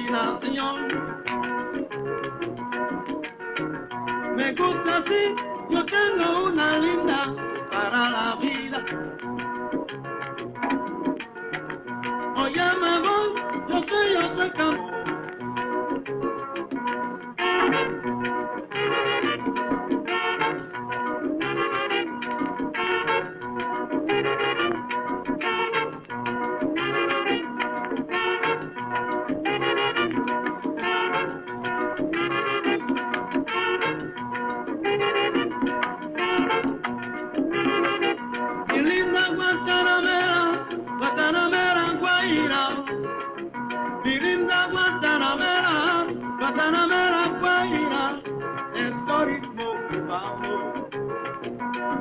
imaginación. Me gusta así, yo tengo una linda para la vida. Oye, me voy, yo soy campo. Mi linda Guantanamera, Guantanamera, Guaira. Mi linda Guantanamera, Guantanamera, Guaira. Ese ritmo que bajo.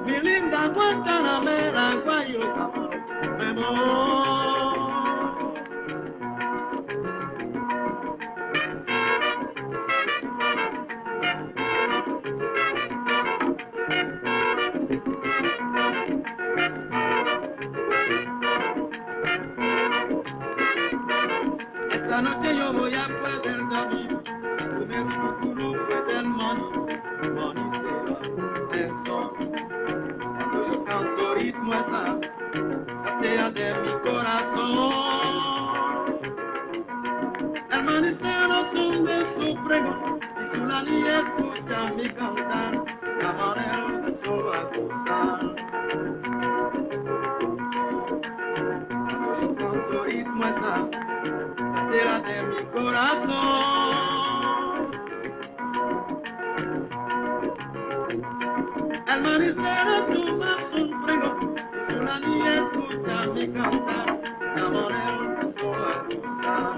Mi linda Guantanamera, Guairo, Camaro, me voy. Esta noche yo voy a poder dormir, si comer un cucurú puede el money se va el son. Cuando yo canto ritmo esa castilla de mi corazón. El manicero son de su pregón y su lani escucha mi cantar, camarero de solo a gozar. Cuando yo canto ritmo esa castilla de mi corazón. El manicero es un pregón y su lani escucha mi cantar, camarero de solo a gozar.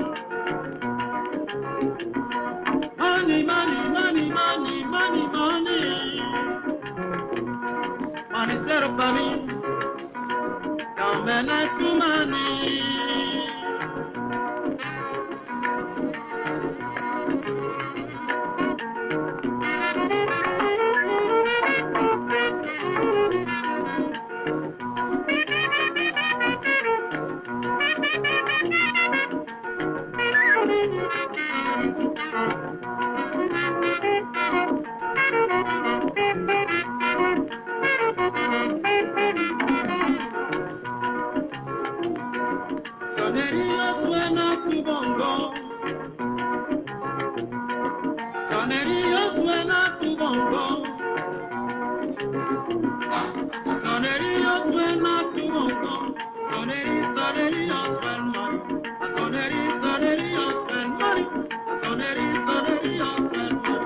Money, money, money, money, money, money. Money cero pa' mí. Don't manage to money. Sonería suena tu bongo. Sonería suena tu bongo. Sonería suena tu bongo. Sonería, sonería suena el mari. A sonería, sonería suena el mari. A sonería, sonería suena el mari.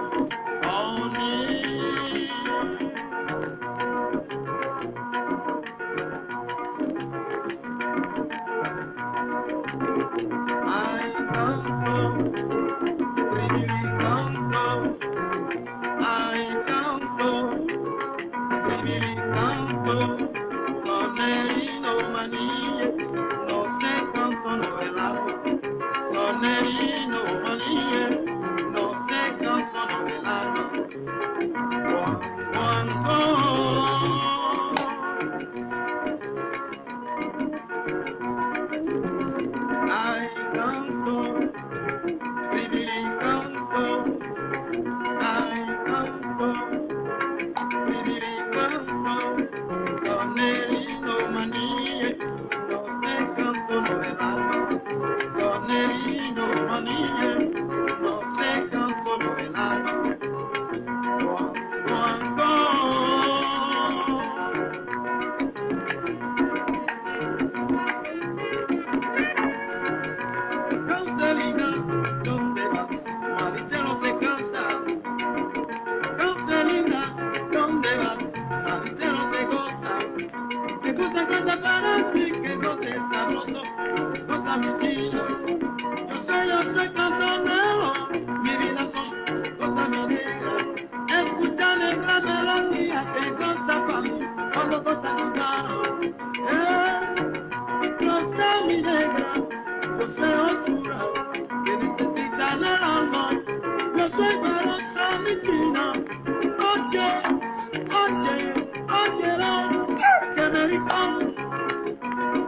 Ay, canto, tribili canto, ay, canto, tribili canto, sonerino manille, no sé canto novelado, sonerino manille, no sé canto novelado, ay, canto, tribili canto, ay, canto, tribili canto, sonerino manille, no sé canto novelado, sonerino manille, no sé canto novelado, Cancelina, ¿dónde vas? Maricelo se canta. Cancelina, ¿dónde vas? Maricelo se goza. Me gusta cantar para ti, que goce sabroso. Goza mi chino. Yo soy cantonero. Mi vida son cosas mi negra. Escucha nuestra melodía que goza para mí. Cuando goza mi mano. Goza mi negra. Yo soy oscura, que necesita el alma. Yo soy barosa, mi china. Oye, que americano.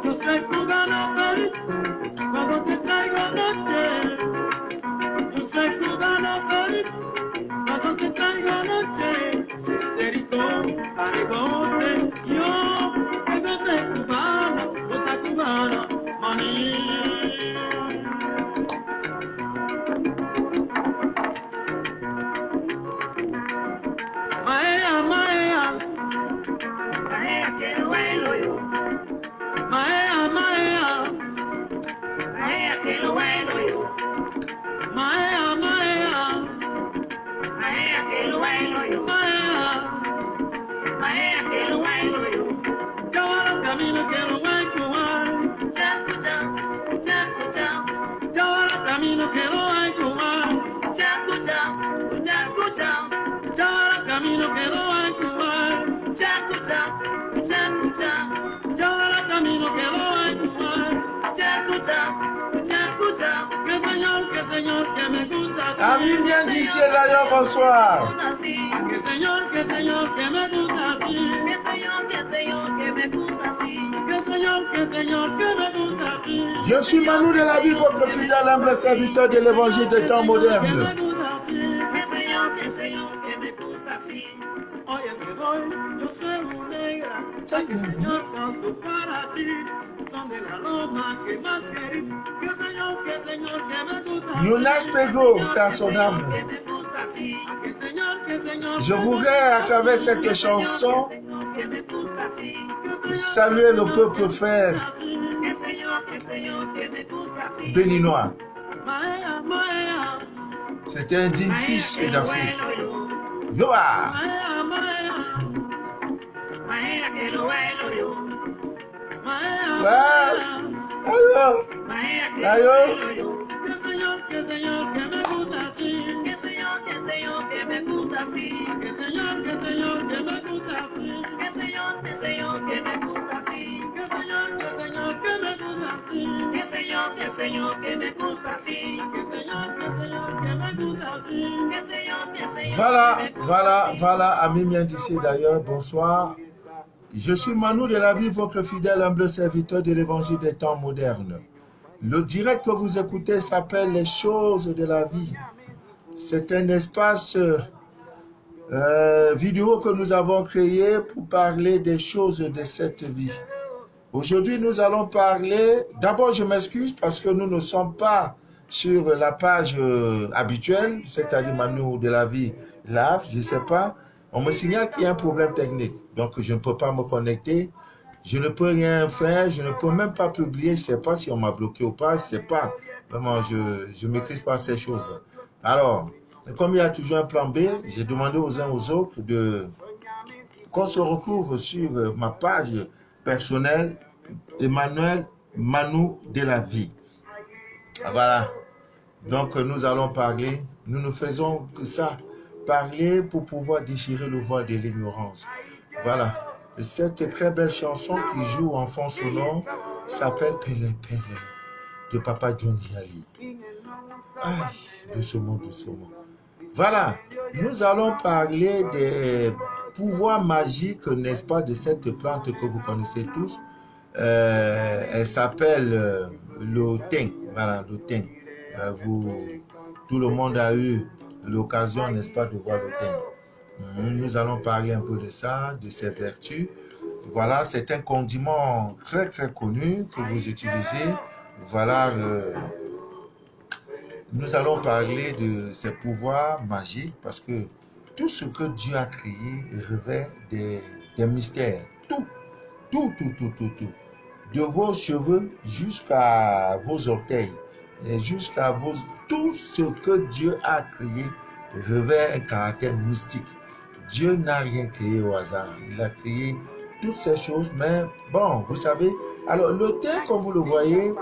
Yo soy cubano, baby, cuando te traigo noche. camino que lo voy a cubar. Yo ahora camino que lo voy a cubar. Yo ahora camino que lo voy a cubar. Yo ahora camino que lo voy a cubar. Que Señor, que me gusta así. Ami bien d'ici et d'ailleurs, bonsoir. Que Señor, que me gusta así. Que Señor, que me gusta así. Je suis Manu de la vie, votre fidèle humble serviteur de l'évangile des temps modernes. Que Señor, que me gusta así. Oye, que voy, yo soy un negra. Señor, canto para ti. Son de la loma que más querí. Que Señor, que me gusta así. Younas Pego, car son âme. Je voudrais, à travers cette chanson, saluer le peuple frère béninois. C'était un digne fils d'Afrique. Yoa! Ayo! Ayo! Que Señor, que me gusta así. Que Señor, que me gusta así. Que Señor, que me gusta así. Que Señor, que me gusta así. Que Señor, que me gusta así. Que Señor, que me gusta así. Que Señor, que me gusta así. Que Señor, Voilà, amis bien d'ici d'ailleurs, bonsoir. Je suis Manu de la vie, votre fidèle humble serviteur de l'évangile des temps modernes. Le direct que vous écoutez s'appelle Les choses de la vie. C'est un espace vidéo que nous avons créé pour parler des choses de cette vie. Aujourd'hui, nous allons parler... D'abord, je m'excuse parce que nous ne sommes pas sur la page habituelle, c'est-à-dire Manu de la vie live, je ne sais pas. On me signale qu'il y a un problème technique, donc je ne peux pas me connecter. Je ne peux rien faire, je ne peux même pas publier, je ne sais pas si on m'a bloqué ou pas, je ne sais pas. Vraiment, je ne maîtrise pas ces choses. Alors, comme il y a toujours un plan B, j'ai demandé aux uns aux autres qu'on se retrouve sur ma page personnelle, Emmanuel Manu de la vie. Voilà. Donc, nous allons parler, nous ne faisons que ça, parler pour pouvoir déchirer le voile de l'ignorance. Voilà. Cette très belle chanson qui joue en fond sonore s'appelle Pele Pele de Papa John Yali. Aïe, doucement. Voilà, nous allons parler des pouvoirs magiques, n'est-ce pas, de cette plante que vous connaissez tous. Elle s'appelle le thym. Voilà, le thym. Tout le monde a eu l'occasion, n'est-ce pas, de voir le thym. Nous allons parler un peu de ça, de ses vertus. Voilà, c'est un condiment très très connu que vous utilisez. Voilà, nous allons parler de ses pouvoirs magiques parce que tout ce que Dieu a créé revêt des mystères. Tout. De vos cheveux jusqu'à vos orteils, et tout ce que Dieu a créé revêt un caractère mystique. Dieu n'a rien créé au hasard. Il a créé toutes ces choses, mais bon, vous savez, alors le thym, comme vous le voyez,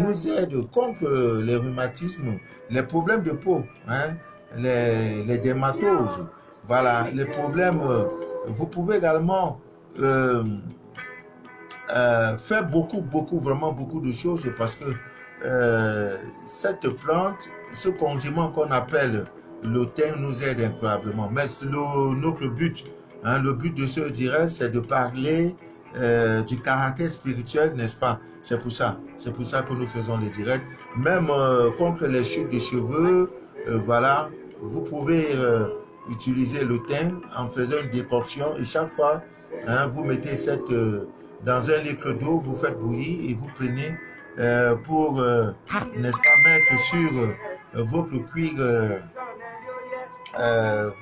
nous aide contre les rhumatismes, les problèmes de peau, hein, les dermatoses, voilà, les problèmes. Vous pouvez également faire vraiment beaucoup de choses parce que cette plante, ce condiment qu'on appelle le thym nous aide incroyablement. Mais notre but, le but de ce direct, c'est de parler du caractère spirituel, n'est-ce pas? C'est pour ça que nous faisons les directs. Même contre les chutes de cheveux, voilà, vous pouvez utiliser le thym en faisant une décoction et chaque fois, vous mettez dans un litre d'eau, vous faites bouillir et vous prenez pour, n'est-ce pas, mettre sur votre cuir,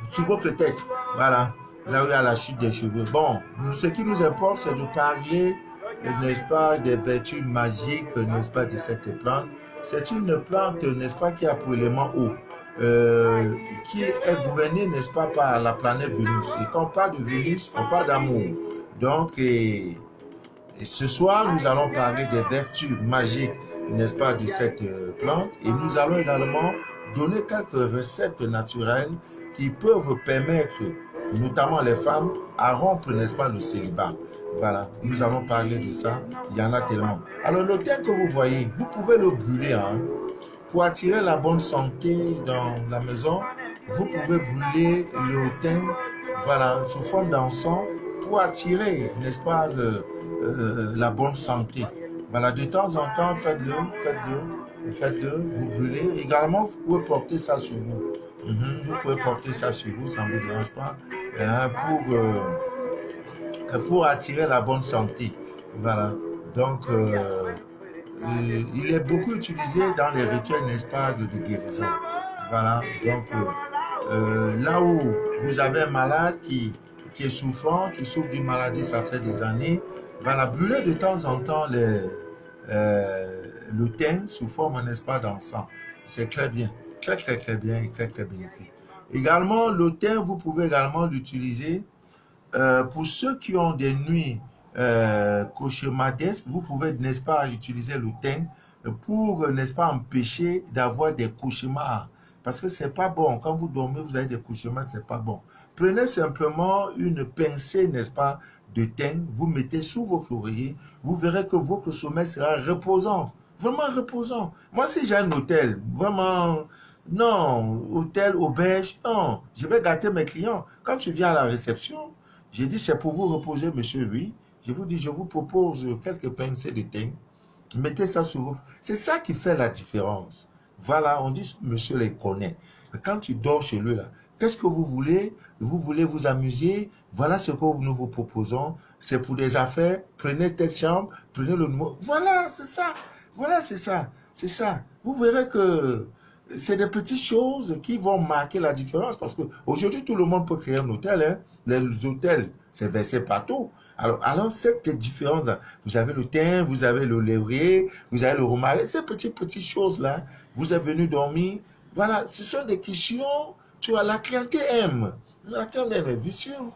sur votre tête, voilà, là où il y a la chute des cheveux. Bon, ce qui nous importe, c'est de parler, n'est-ce pas, des vertus magiques, n'est-ce pas, de cette plante. C'est une plante, n'est-ce pas, qui a pour élément eau, qui est gouvernée, n'est-ce pas, par la planète Vénus. Et quand on parle de Vénus, on parle d'amour. Donc, Et ce soir, nous allons parler des vertus magiques, n'est-ce pas, de cette plante. Et nous allons également donner quelques recettes naturelles qui peuvent permettre, notamment les femmes, à rompre, n'est-ce pas, le célibat. Voilà, nous allons parler de ça. Il y en a tellement. Alors, le thym que vous voyez, vous pouvez le brûler, hein, pour attirer la bonne santé dans la maison. Vous pouvez brûler le thym, voilà, sous forme d'encens pour attirer, n'est-ce pas, la bonne santé. Voilà, de temps en temps, faites-le, vous brûlez. Également, vous pouvez porter ça sur vous. Vous pouvez porter ça sur vous, ça ne vous dérange pas, hein, pour attirer la bonne santé. Voilà, donc, il est beaucoup utilisé dans les rituels, n'est-ce pas, de guérison. Voilà, donc, là où vous avez un malade qui est souffrant, qui souffre d'une maladie, ça fait des années, voilà, brûler de temps en temps le thym sous forme, n'est-ce pas, d'encens. C'est très bien, très bien et très bénéfique. Également, le thym, vous pouvez également l'utiliser pour ceux qui ont des nuits cauchemardesques. Vous pouvez, n'est-ce pas, utiliser le thym pour, n'est-ce pas, empêcher d'avoir des cauchemars. Parce que c'est pas bon. Quand vous dormez, vous avez des cauchemars, c'est pas bon. Prenez simplement une pincée, n'est-ce pas, de thym, vous mettez sous votre oreiller, vous verrez que votre sommeil sera reposant. Vraiment reposant. Moi, si j'ai un hôtel, vraiment, non, hôtel, auberge, non, je vais gâter mes clients. Quand tu viens à la réception, j'ai dit, c'est pour vous reposer, monsieur, oui. Je vous dis, je vous propose quelques pincées de thym. Mettez ça sur vous. C'est ça qui fait la différence. Voilà, on dit, monsieur les connaît. Mais quand tu dors chez lui, là, qu'est-ce que vous voulez? Vous voulez vous amuser? Voilà ce que nous vous proposons. C'est pour des affaires. Prenez telle chambre, prenez le numéro. Voilà, c'est ça. Voilà, c'est ça. C'est ça. Vous verrez que c'est des petites choses qui vont marquer la différence parce qu'aujourd'hui, tout le monde peut créer un hôtel. Hein. Les hôtels, c'est versé partout. Alors cette différence-là, vous avez le thym, vous avez le lévrier, vous avez le romarin, ces petites choses-là, vous êtes venu dormir. Voilà, ce sont des questions, tu vois, la clientèle aime. La clientèle aime, bien sûr.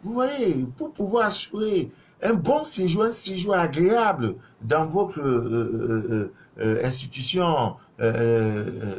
Vous voyez, pour pouvoir assurer un bon séjour, un séjour agréable dans votre institution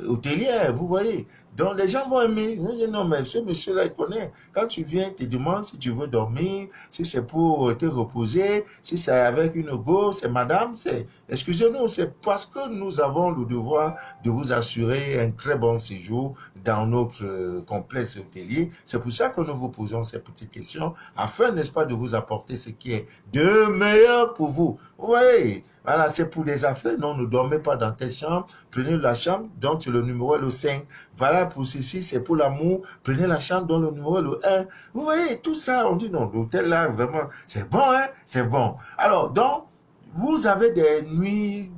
hôtelière, vous voyez. Donc, les gens vont aimer. Non, mais ce monsieur-là, il connaît. Quand tu viens, il te demande si tu veux dormir, si c'est pour te reposer, si c'est avec une go, c'est madame, c'est... Excusez-nous, c'est parce que nous avons le devoir de vous assurer un très bon séjour dans notre complexe hôtelier. C'est pour ça que nous vous posons ces petites questions, afin, n'est-ce pas, de vous apporter ce qui est de meilleur pour vous. Vous voyez, voilà, c'est pour les affaires. Non, ne dormez pas dans telle chambre. Prenez la chambre dont le numéro est le 5. Voilà, pour ceci, c'est pour l'amour. Prenez la chambre dont le numéro est le 1. Vous voyez, tout ça, on dit non, l'hôtel là, vraiment, c'est bon, hein, c'est bon. Alors, donc, vous avez des nuits,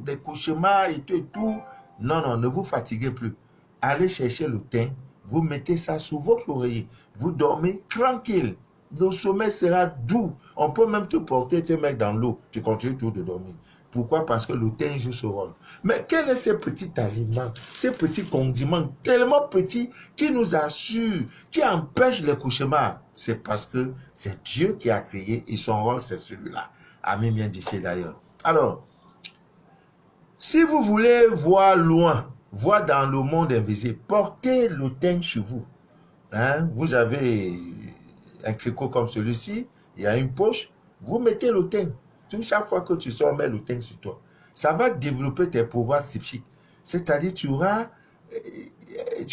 des cauchemars et tout. Non, ne vous fatiguez plus. Allez chercher le thym. Vous mettez ça sous votre oreiller. Vous dormez tranquille. Le sommeil sera doux. On peut même te porter, te mettre dans l'eau. Tu continues tout de dormir. Pourquoi? Parce que le thym joue ce rôle. Mais quels sont ces petits aliments, ces petits condiments tellement petits qui nous assurent, qui empêchent les cauchemars? C'est parce que c'est Dieu qui a créé et son rôle, c'est celui-là. Ami bien d'ici d'ailleurs. Alors, si vous voulez voir loin, voir dans le monde invisible, portez le thym sur vous. Hein? Vous avez un cricot comme celui-ci, il y a une poche, vous mettez le thym. Chaque fois que tu sors, mets le thym sur toi. Ça va développer tes pouvoirs psychiques. C'est-à-dire, tu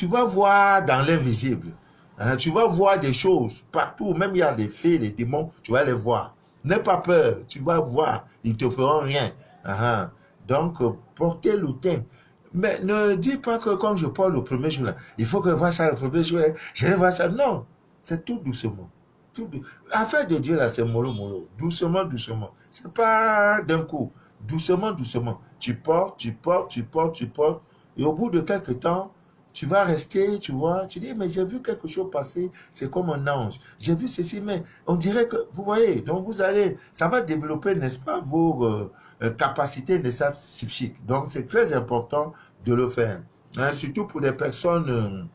vas voir dans l'invisible. Hein? Tu vas voir des choses partout. Même il y a des fées, des démons, tu vas les voir. N'aie pas peur, tu vas voir. Ils ne te feront rien. Donc, portez le thym. Mais ne dis pas que comme je parle le premier jour, là, il faut que je vois ça le premier jour. Je vais voir ça. Non, c'est tout doucement. L'affaire de Dieu là, c'est mollo. Doucement. C'est pas d'un coup. Doucement. Tu portes. Et au bout de quelques temps, tu vas rester, tu vois. Tu dis, mais j'ai vu quelque chose passer. C'est comme un ange. J'ai vu ceci, mais on dirait que, vous voyez, donc vous allez, ça va développer, n'est-ce pas, vos capacités psychiques. Donc c'est très important de le faire. Hein, surtout pour des personnes...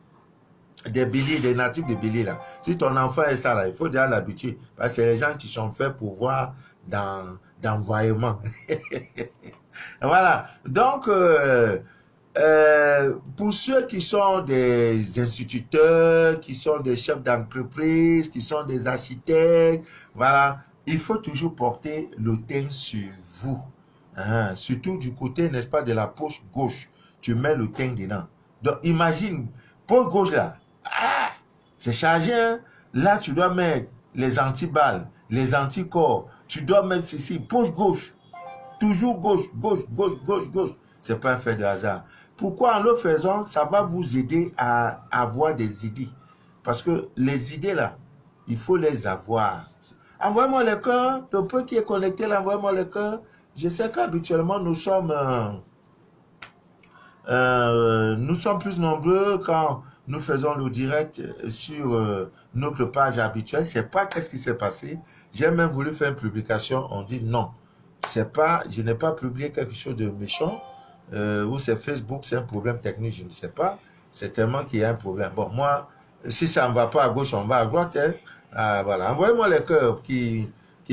des béliers, des natifs de béliers là. Si ton enfant est ça là, il faut déjà l'habituer. Parce que c'est les gens qui sont faits pour voir d'envoyement. Voilà. Donc, pour ceux qui sont des instituteurs, qui sont des chefs d'entreprise, qui sont des architectes, voilà, il faut toujours porter le thym sur vous. Hein, surtout du côté, n'est-ce pas, de la poche gauche. Tu mets le thym dedans. Donc, imagine, poche gauche là, ah, c'est chargé. Hein? Là, tu dois mettre les antiballes, les anticorps. Tu dois mettre ceci, poche gauche. Toujours gauche, gauche, gauche, gauche, gauche. C'est pas un fait de hasard. Pourquoi en le faisant, ça va vous aider à avoir des idées. Parce que les idées là, il faut les avoir. Envoyez-moi le cœur, le peu qui est connecté là, envoyez-moi le cœur. Je sais qu'habituellement nous sommes plus nombreux quand nous faisons le direct sur notre page habituelle. Je ne sais pas qu'est-ce qui s'est passé. J'ai même voulu faire une publication. On dit non. Je n'ai pas publié quelque chose de méchant. Ou c'est Facebook, c'est un problème technique, je ne sais pas. C'est tellement qu'il y a un problème. Bon, moi, si ça ne va pas à gauche, on va à droite. Hein. Voilà. Envoyez-moi les cœurs qui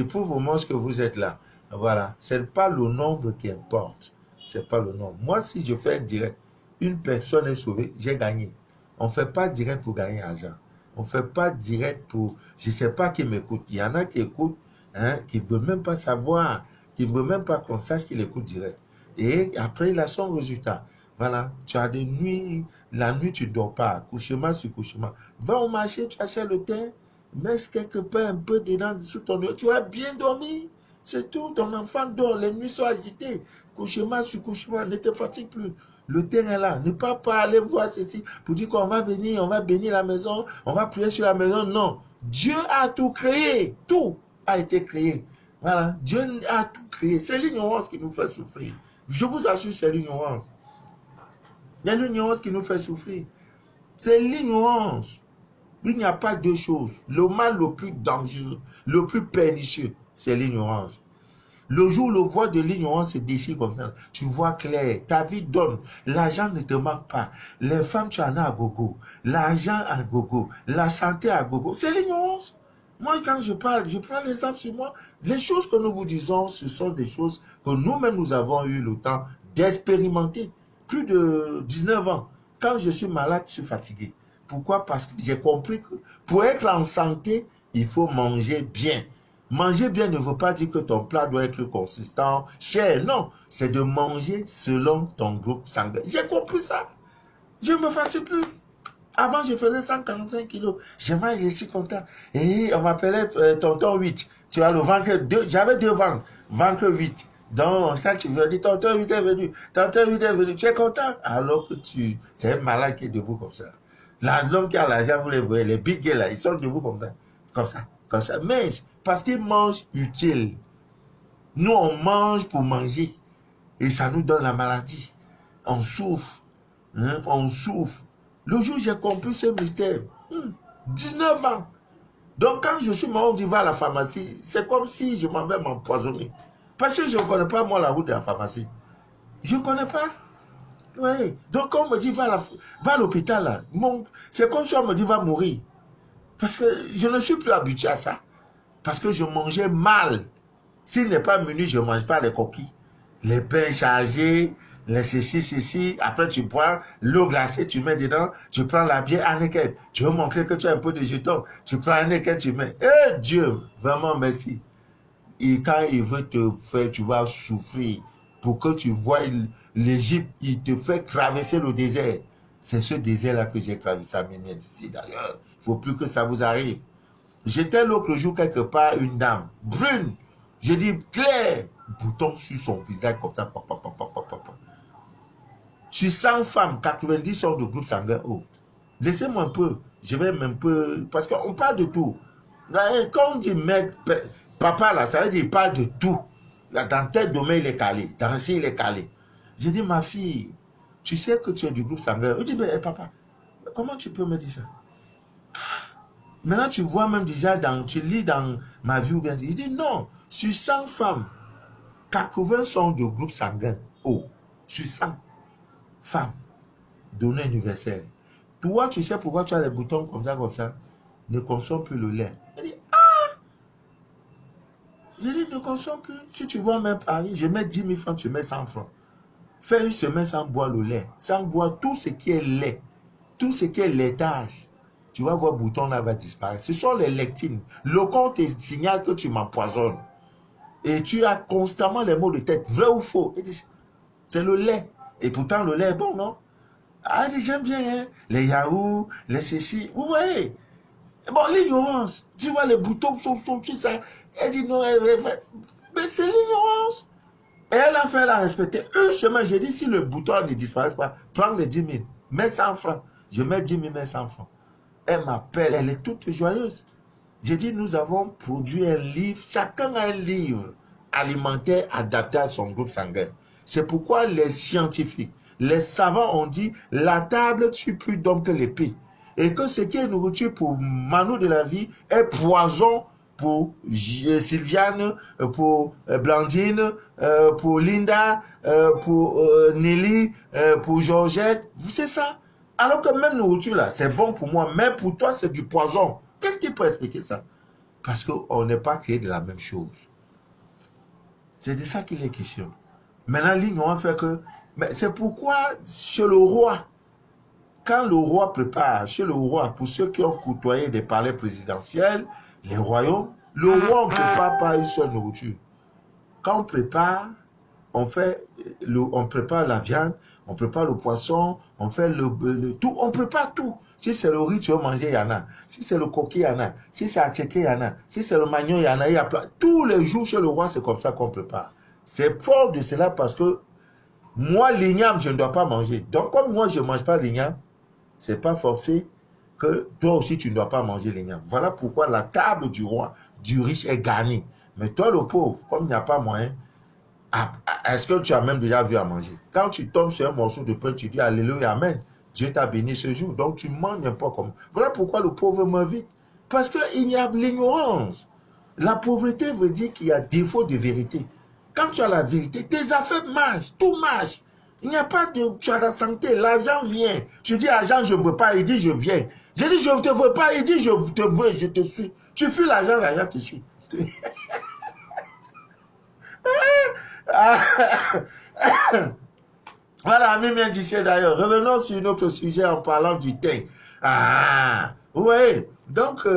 prouvent au moins que vous êtes là. Voilà. Ce n'est pas le nombre qui importe. C'est pas le nombre. Moi, si je fais un direct, une personne est sauvée, j'ai gagné. On ne fait pas direct pour gagner argent. On ne fait pas direct pour... Je ne sais pas qui m'écoute. Il y en a qui écoutent, hein, qui ne veulent même pas savoir, qui ne veulent même pas qu'on sache qu'il écoute direct. Et après, il a son résultat. Voilà. Tu as des nuits, la nuit, tu ne dors pas. Couchement sur couchement. Va au marché, tu achètes le thym, mets quelque part un peu dedans, sous ton oeil. Tu vas bien dormir. C'est tout. Ton enfant dort. Les nuits sont agitées. Couchement sur couchement. Ne te fatigue plus. Le thym est là. Ne pas aller voir ceci pour dire qu'on va venir, on va bénir la maison, on va prier sur la maison. Non. Dieu a tout créé. Tout a été créé. Voilà. Dieu a tout créé. C'est l'ignorance qui nous fait souffrir. Je vous assure, c'est l'ignorance. C'est l'ignorance qui nous fait souffrir. C'est l'ignorance. Il n'y a pas deux choses. Le mal le plus dangereux, le plus pernicieux, c'est l'ignorance. Le jour où le voile de l'ignorance se déchire comme ça, tu vois clair, ta vie donne, l'argent ne te manque pas, les femmes tu en as à gogo, l'argent à gogo, la santé à gogo, c'est l'ignorance. Moi quand je parle, je prends l'exemple sur moi, les choses que nous vous disons, ce sont des choses que nous-mêmes nous avons eu le temps d'expérimenter, plus de 19 ans. Quand je suis malade, je suis fatigué. Pourquoi? Parce que j'ai compris que pour être en santé, il faut manger bien. Manger bien ne veut pas dire que ton plat doit être consistant, cher. Non, c'est de manger selon ton groupe sanguin. J'ai compris ça. Je ne me fatigue plus. Avant, je faisais 145 kilos. Je suis content. Et on m'appelait tonton 8. Tu as le ventre 2. J'avais 2 ventres. Ventre 8. Donc, quand tu veux dire, tonton 8 est venu. Tonton 8 est venu. Tu es content? Alors que c'est un malade qui est debout comme ça. L'homme qui a l'argent, vous les voyez, les big gars là, ils sont debout comme ça. Comme ça. Comme ça. Mais, parce qu'ils mangent utile. Nous, on mange pour manger. Et ça nous donne la maladie. On souffre. Hein? On souffre. Le jour où j'ai compris ce mystère, 19 ans. Donc quand je suis mort, on dit va à la pharmacie, c'est comme si je m'en vais m'empoisonner. Parce que je ne connais pas moi la route de la pharmacie. Je ne connais pas. Oui. Donc quand on me dit va à l'hôpital, là, c'est comme si on me dit va mourir. Parce que je ne suis plus habitué à ça. Parce que je mangeais mal. S'il n'est pas minuit, je ne mange pas les coquilles. Les pains chargés, les ceci. Après, tu bois l'eau glacée, tu mets dedans. Tu prends la bière Heineken. Tu veux montrer que tu as un peu de jetons. Tu prends Heineken, tu mets. Eh Dieu, vraiment merci. Et quand il veut te faire, tu vas souffrir. Pour que tu vois l'Égypte, il te fait traverser le désert. C'est ce désert-là que j'ai traversé à Méniel ici. D'ailleurs, il ne faut plus que ça vous arrive. J'étais l'autre jour quelque part, une dame, brune. Je dis, clair, bouton sur son visage comme ça. Sur 100 femmes, 90 sont de groupe sanguin O. Laissez-moi un peu, je vais un peu, parce qu'on parle de tout. Quand on dit mec, papa là, ça veut dire il parle de tout. Dans tel domaine, il est calé. Dans ce, il est calé. Je dis, ma fille, tu sais que tu es du groupe sanguin. Je dis, mais papa, comment tu peux me dire ça? Maintenant, tu vois même déjà, tu lis dans ma vie ou bien. Il dit non, sur 100 femmes, 80 sont de groupe sanguin O. Sur 100 femmes, données universelles. Toi, tu sais pourquoi tu as les boutons comme ça, ne consomme plus le lait. Il dit, J'ai dit, ne consomme plus. Si tu vois même Paris, je mets 10 000 francs, tu mets 100 francs. Fais une semaine sans boire le lait, sans boire tout ce qui est lait, tout ce qui est laitage. Tu vas voir, le bouton là va disparaître. Ce sont les lectines. Le corps te signale que tu m'empoisonnes. Et tu as constamment les maux de tête, vrai ou faux. C'est le lait. Et pourtant, le lait est bon, non? Ah, j'aime bien, hein? Les yaourts, les ceci. Vous voyez? Bon, l'ignorance. Tu vois, les boutons sont tout ça. Elle dit non, mais c'est l'ignorance. Et elle a fait la respecter. Une semaine, j'ai dit, si le bouton ne disparaît pas, prends les 10 000, mets 100 francs. Je mets 10 000, mets 100 francs. Elle m'appelle, elle est toute joyeuse. J'ai dit, nous avons produit un livre, chacun a un livre alimentaire adapté à son groupe sanguin. C'est pourquoi les scientifiques, les savants ont dit, la table tue plus d'hommes que l'épée. Et que ce qui est nourriture pour Manu de la vie est poison pour Sylviane, pour Blandine, pour Linda, pour Nelly, pour Georgette. C'est ça. Alors que même nourriture là, c'est bon pour moi, mais pour toi, c'est du poison. Qu'est-ce qui peut expliquer ça? Parce qu'on n'est pas créé de la même chose. C'est de ça qu'il est question. Maintenant, l'ignorance fait que... Mais c'est pourquoi, chez le roi, quand le roi prépare, chez le roi, pour ceux qui ont côtoyé des palais présidentiels, les royaumes, le roi ne prépare pas une seule nourriture. Quand on prépare, on prépare la viande, on prépare le poisson, on fait le tout, on prépare tout. Si c'est le riz, tu veux manger, il y en a. Si c'est le coquille, il y en a. Si c'est attiéké, il y en a. Si c'est le magnon, il y en a. Il y a plein. Tous les jours chez le roi, c'est comme ça qu'on prépare. C'est fort de cela parce que moi, l'igname, je ne dois pas manger. Donc, comme moi, je ne mange pas l'igname, c'est pas forcé que toi aussi, tu ne dois pas manger l'igname. Voilà pourquoi la table du roi, du riche est garnie. Mais toi, le pauvre, comme il n'y a pas moyen, est-ce que tu as même déjà vu à manger? Quand tu tombes sur un morceau de pain, tu dis Alléluia, Amen. Dieu t'a béni ce jour. Donc tu manges n'importe comment. Voilà pourquoi le pauvre meurt vite. Parce qu'il y a l'ignorance. La pauvreté veut dire qu'il y a défaut de vérité. Quand tu as la vérité, tes affaires marchent, tout marche. Il n'y a pas de... Tu as la santé, l'argent vient. Tu dis argent, je ne veux pas, il dit je viens. Je dis je ne te veux pas, il dit je te veux, je te suis. Tu fuis l'argent, l'argent te suit. Voilà, ami bien d'ici d'ailleurs. Revenons sur notre sujet en parlant du thym. Ah, oui. Donc,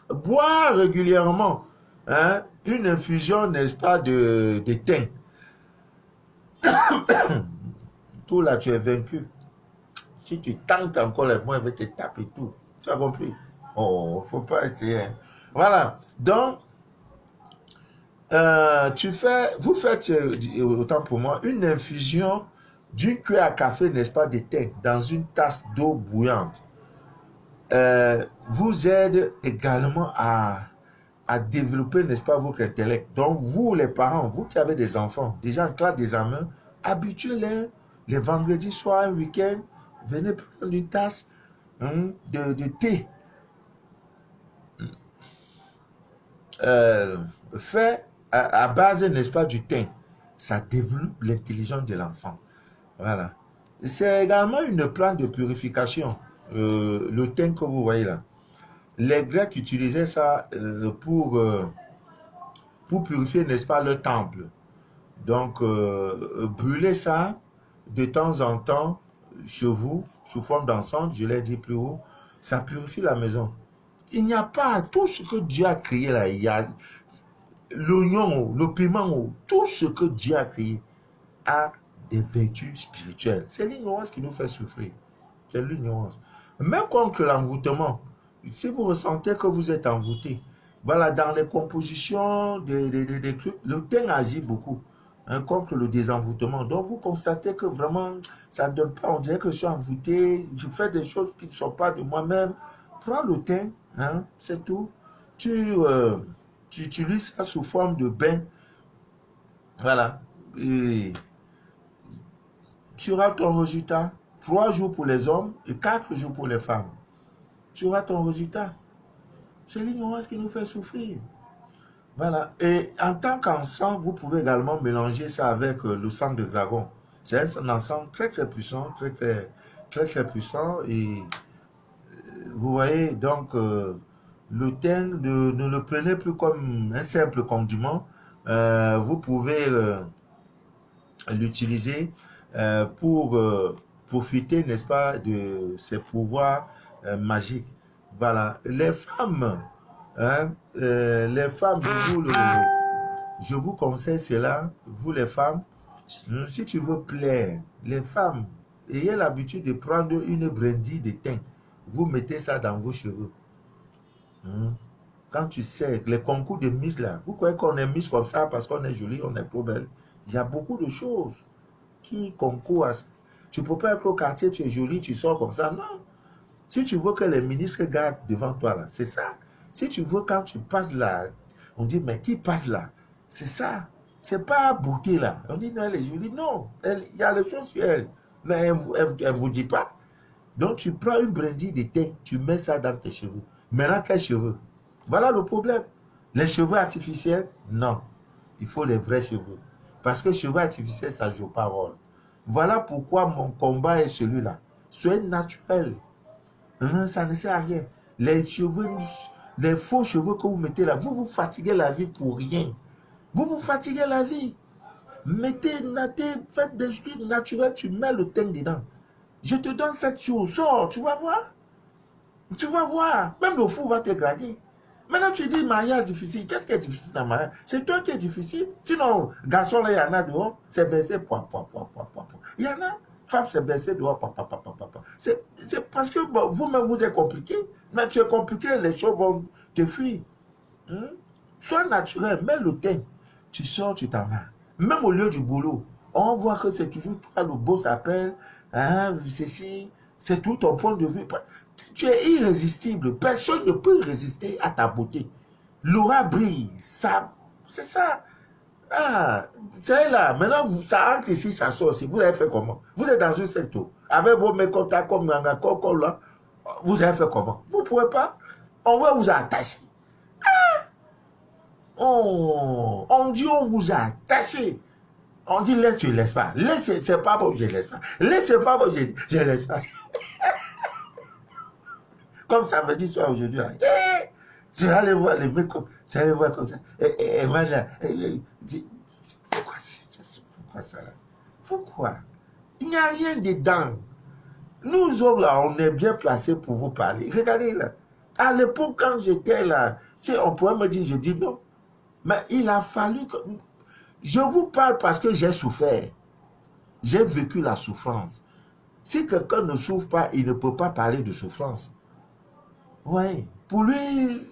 boire régulièrement une infusion, n'est-ce pas, de thym. Tout là, tu es vaincu. Si tu tentes encore les mots, il va te taper tout. Tu as compris? Oh, faut pas être... Voilà. Donc, vous faites, autant pour moi, une infusion d'une cuillère à café, n'est-ce pas, de thym dans une tasse d'eau bouillante. Vous aide également à développer, n'est-ce pas, votre intellect. Donc, vous, les parents, vous qui avez des enfants, déjà en classe d'examen, habituez-les, les vendredis soirs, un week-end, venez prendre une tasse de thé. Fait à base, n'est-ce pas, du thym. Ça développe l'intelligence de l'enfant. Voilà. C'est également une plante de purification. Le thym que vous voyez là. Les Grecs utilisaient ça pour purifier, n'est-ce pas, leur temple. Donc, brûler ça de temps en temps chez vous, sous forme d'encens, je l'ai dit plus haut, ça purifie la maison. Il n'y a pas tout ce que Dieu a créé là. Il y a l'oignon, le piment, tout ce que Dieu a créé a des vertus spirituelles. C'est l'ignorance qui nous fait souffrir. C'est l'ignorance. Même contre l'envoûtement. Si vous ressentez que vous êtes envoûté, voilà, dans les compositions des trucs, le thym agit beaucoup contre le désenvoûtement. Donc, vous constatez que vraiment, ça ne donne pas, on dirait que je suis envoûté, je fais des choses qui ne sont pas de moi-même. Prends le thym, c'est tout. Tu utilises ça sous forme de bain. Voilà. Et tu auras ton résultat. 3 jours pour les hommes et 4 jours pour les femmes. Tu auras ton résultat. C'est l'ignorance qui nous fait souffrir. Voilà. Et en tant qu'encens, vous pouvez également mélanger ça avec le sang de dragon. C'est un encens très très puissant, très puissant. Et vous voyez, donc, Le thym, ne le prenez plus comme un simple condiment. Vous pouvez l'utiliser pour profiter, n'est-ce pas, de ses pouvoirs magiques. Voilà. Les femmes, je vous conseille cela, vous les femmes, si tu veux plaire, les femmes, ayez l'habitude de prendre une brindille de thym. Vous mettez ça dans vos cheveux. Quand tu sais, les concours de Miss là, vous croyez qu'on est Miss comme ça parce qu'on est joli, on est trop belle. Il y a beaucoup de choses qui concourent à ça. Tu ne peux pas être au quartier, tu es joli, tu sors comme ça. Non. Si tu veux que les ministres regardent devant toi là, c'est ça. Si tu veux quand tu passes là, on dit mais qui passe là? C'est ça. C'est pas beauté là. On dit non, elle est jolie. Non, il y a les choses sur elle. Mais elle ne vous dit pas. Donc tu prends une brindille de thym, tu mets ça dans tes cheveux. Maintenant, quels cheveux? Voilà le problème. Les cheveux artificiels, non. Il faut les vrais cheveux. Parce que cheveux artificiels, ça ne joue pas rôle. Voilà pourquoi mon combat est celui-là. Soyez naturel. Ça ne sert à rien. Les cheveux, les faux cheveux que vous mettez là, vous vous fatiguez la vie pour rien. Vous vous fatiguez la vie. Faites des trucs naturels, tu mets le thym dedans. Je te donne 7 jours, sors, tu vas voir. Tu vas voir. Même le fou va te draguer. Maintenant, tu dis mariage difficile. Qu'est-ce qui est difficile dans le mariage? C'est toi qui es difficile. Sinon, garçon, là, il y en a dehors, c'est baissé, Il y en a, femme, c'est baissé dehors, C'est parce que bon, vous-même, vous êtes compliqué. Mais tu es compliqué, les choses vont te fuir. Sois naturel, mets le thym. Tu sors, tu t'en vas. Même au lieu du boulot, on voit que c'est toujours toi, le beau s'appelle, ceci, c'est tout ton point de vue. Tu es irrésistible. Personne ne peut résister à ta beauté. L'aura brille. Ça, c'est ça. Ah, c'est là. Maintenant, ça entre ici, ça sort aussi. Vous avez fait comment? Vous êtes dans un secteur. Avec vos mécontents comme un là. Vous avez fait comment? Vous ne pouvez pas. On va vous attacher. Oh, on dit on vous a attaché. On dit laisse, tu ne laisses pas. Laisse, c'est pas bon, je ne laisse pas. Laisse, c'est pas bon, je ne laisse pas. Comme ça veut dire ça aujourd'hui. Je vais aller voir les mecs comme ça. Et voilà. Pourquoi ça là? Pourquoi? Il n'y a rien dedans. Nous hommes là, on est bien placés pour vous parler. Regardez là. À l'époque, quand j'étais là, on pourrait me dire, je dis non. Mais il a fallu que... Je vous parle parce que j'ai souffert. J'ai vécu la souffrance. Si quelqu'un ne souffre pas, il ne peut pas parler de souffrance. Oui. Pour lui,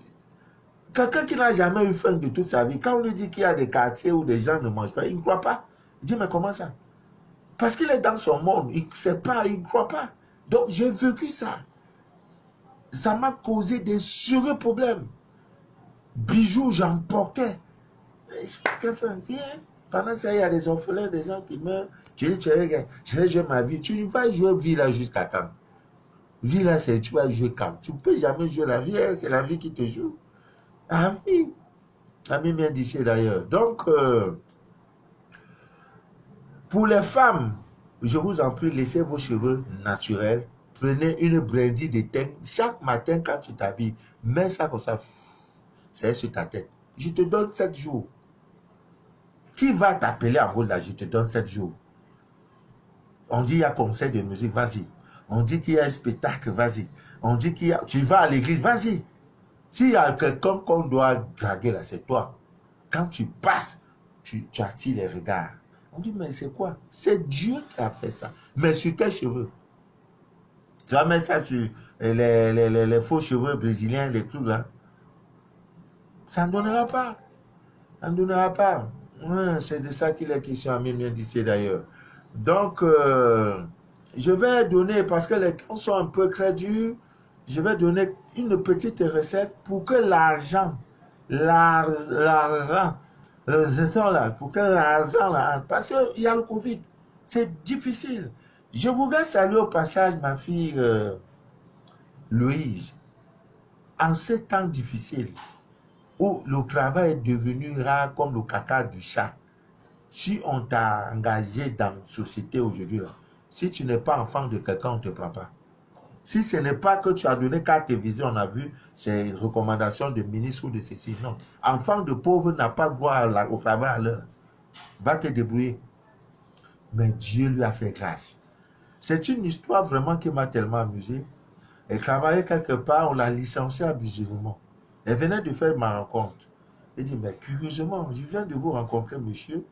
quelqu'un qui n'a jamais eu faim de toute sa vie, quand on lui dit qu'il y a des quartiers où des gens ne mangent pas, il ne croit pas. Il dit, mais comment ça? Parce qu'il est dans son monde, il ne sait pas, il ne croit pas. Donc, j'ai vécu ça. Ça m'a causé des sérieux problèmes. Bijoux, j'en portais. Rien. Pendant ça, il y a des orphelins, des gens qui meurent. Je dis, je vais jouer ma vie. Tu vas jouer vie là jusqu'à quand? Vie là, c'est tu vas jouer quand? Tu ne peux jamais jouer la vie, hein, c'est la vie qui te joue. Ah oui. Ami bien d'ici d'ailleurs. Donc, pour les femmes, je vous en prie, laissez vos cheveux naturels. Prenez une brindille de thym. Chaque matin, quand tu t'habilles, mets ça comme ça. C'est sur ta tête. Je te donne 7 jours. Qui va t'appeler en rôle là? Je te donne 7 jours. On dit qu'il y a concert de musique, vas-y. On dit qu'il y a un spectacle, vas-y. On dit qu'il y a... Tu vas à l'église, vas-y. S'il y a quelqu'un qu'on doit draguer là, c'est toi. Quand tu passes, tu attires les regards. On dit, mais c'est quoi? C'est Dieu qui a fait ça. Mais sur tes cheveux. Tu vas mettre ça sur les faux cheveux brésiliens, les trucs là. Ça ne donnera pas. Ça ne donnera pas. Ouais, c'est de ça qu'il est question à bien d'ici d'ailleurs. Donc, je vais donner, parce que les temps sont un peu très durs, je vais donner une petite recette pour que l'argent, pour que l'argent, là, parce qu'il y a le Covid, c'est difficile. Je voudrais saluer au passage ma fille Louise. En ces temps difficiles, où le travail est devenu rare comme le caca du chat, si on t'a engagé dans la société aujourd'hui, si tu n'es pas enfant de quelqu'un, on ne te prend pas. Si ce n'est pas que tu as donné carte et visée, on a vu, c'est une recommandation de ministre ou de ceci. Non. Enfant de pauvre n'a pas droit au travail à l'heure. Va te débrouiller. Mais Dieu lui a fait grâce. C'est une histoire vraiment qui m'a tellement amusé. Elle travaillait quelque part, on l'a licenciée abusivement. Elle venait de faire ma rencontre. Elle dit, mais curieusement, je viens de vous rencontrer, monsieur.